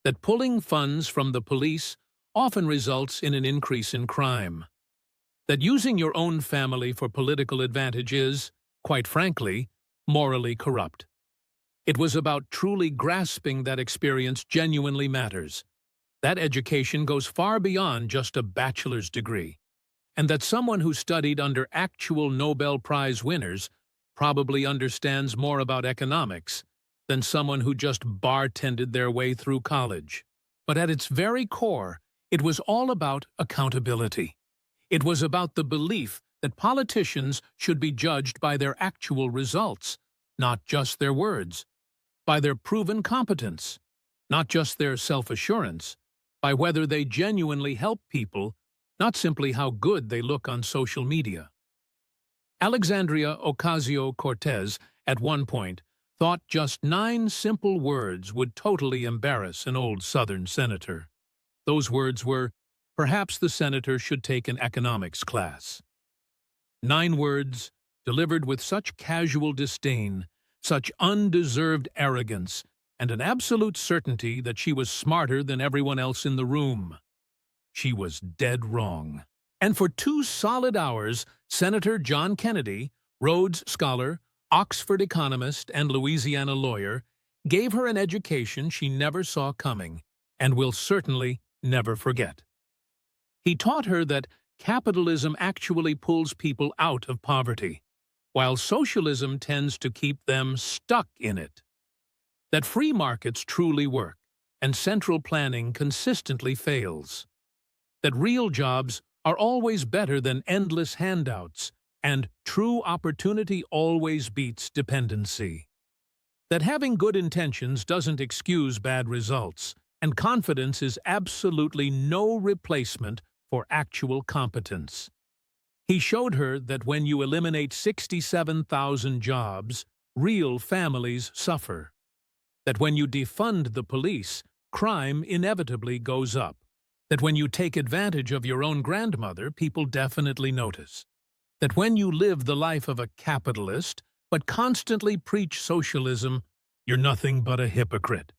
That pulling funds from the police often results in an increase in crime. That using your own family for political advantage is, quite frankly, morally corrupt. It was about truly grasping that experience genuinely matters. That education goes far beyond just a bachelor's degree. And that someone who studied under actual Nobel Prize winners probably understands more about economics than someone who just bartended their way through college. But at its very core, it was all about accountability. It was about the belief that politicians should be judged by their actual results, not just their words, by their proven competence, not just their self-assurance, by whether they genuinely help people, not simply how good they look on social media. Alexandria Ocasio-Cortez, at one point, thought just 9 simple words would totally embarrass an old Southern senator. Those words were, perhaps the senator should take an economics class. 9 words, delivered with such casual disdain, such undeserved arrogance, and an absolute certainty that she was smarter than everyone else in the room. She was dead wrong. And for 2 solid hours, Senator John Kennedy, Rhodes Scholar, Oxford economist, and Louisiana lawyer, gave her an education she never saw coming and will certainly never forget. He taught her that capitalism actually pulls people out of poverty, while socialism tends to keep them stuck in it. That free markets truly work, and central planning consistently fails. That real jobs are always better than endless handouts, and true opportunity always beats dependency. That having good intentions doesn't excuse bad results, and confidence is absolutely no replacement for actual competence. He showed her that when you eliminate 67,000 jobs, real families suffer. That when you defund the police, crime inevitably goes up. That when you take advantage of your own grandmother, people definitely notice. That when you live the life of a capitalist, but constantly preach socialism, you're nothing but a hypocrite.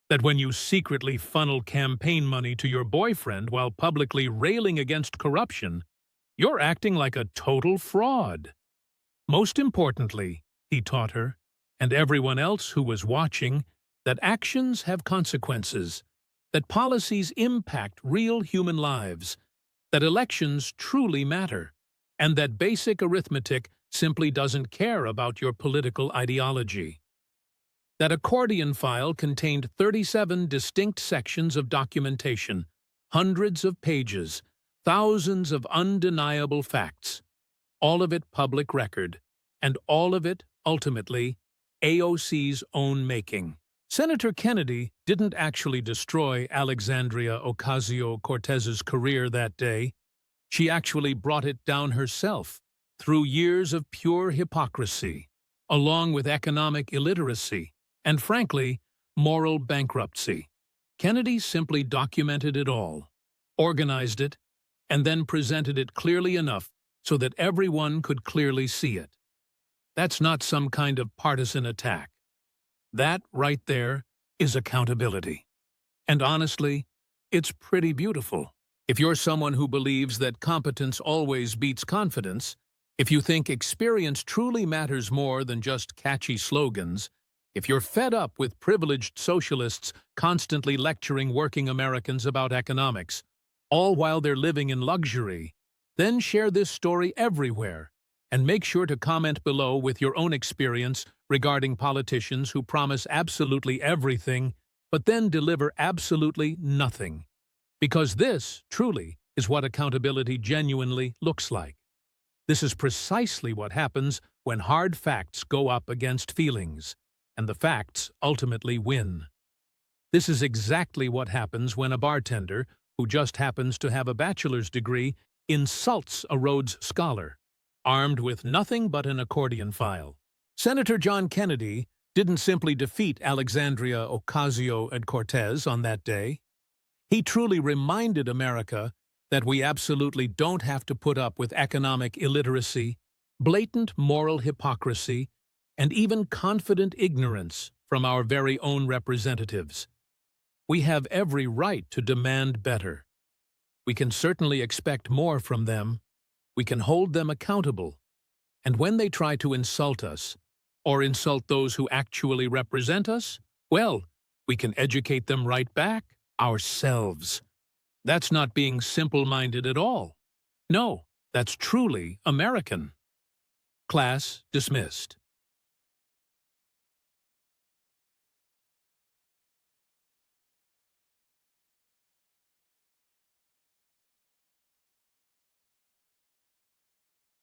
That when you secretly funnel campaign money to your boyfriend while publicly railing against corruption, you're acting like a total fraud. Most importantly, he taught her, and everyone else who was watching, that actions have consequences, that policies impact real human lives, that elections truly matter, and that basic arithmetic simply doesn't care about your political ideology. That accordion file contained 37 distinct sections of documentation, hundreds of pages, thousands of undeniable facts, all of it public record, and all of it, ultimately, AOC's own making. Senator Kennedy didn't actually destroy Alexandria Ocasio-Cortez's career that day. She actually brought it down herself through years of pure hypocrisy, along with economic illiteracy and, frankly, moral bankruptcy. Kennedy simply documented it all, organized it, and then presented it clearly enough so that everyone could clearly see it. That's not some kind of partisan attack. That right there is accountability. And honestly, it's pretty beautiful. If you're someone who believes that competence always beats confidence, if you think experience truly matters more than just catchy slogans, if you're fed up with privileged socialists constantly lecturing working Americans about economics, all while they're living in luxury, then share this story everywhere and make sure to comment below with your own experience regarding politicians who promise absolutely everything but then deliver absolutely nothing. Because this, truly, is what accountability genuinely looks like. This is precisely what happens when hard facts go up against feelings, and the facts ultimately win. This is exactly what happens when a bartender, who just happens to have a bachelor's degree, insults a Rhodes Scholar, armed with nothing but an accordion file. Senator John Kennedy didn't simply defeat Alexandria Ocasio-Cortez on that day. He truly reminded America that we absolutely don't have to put up with economic illiteracy, blatant moral hypocrisy, and even confident ignorance from our very own representatives. We have every right to demand better. We can certainly expect more from them. We can hold them accountable. And when they try to insult us, or insult those who actually represent us, well, we can educate them right back, ourselves. That's not being simple-minded at all. No, that's truly American. Class dismissed.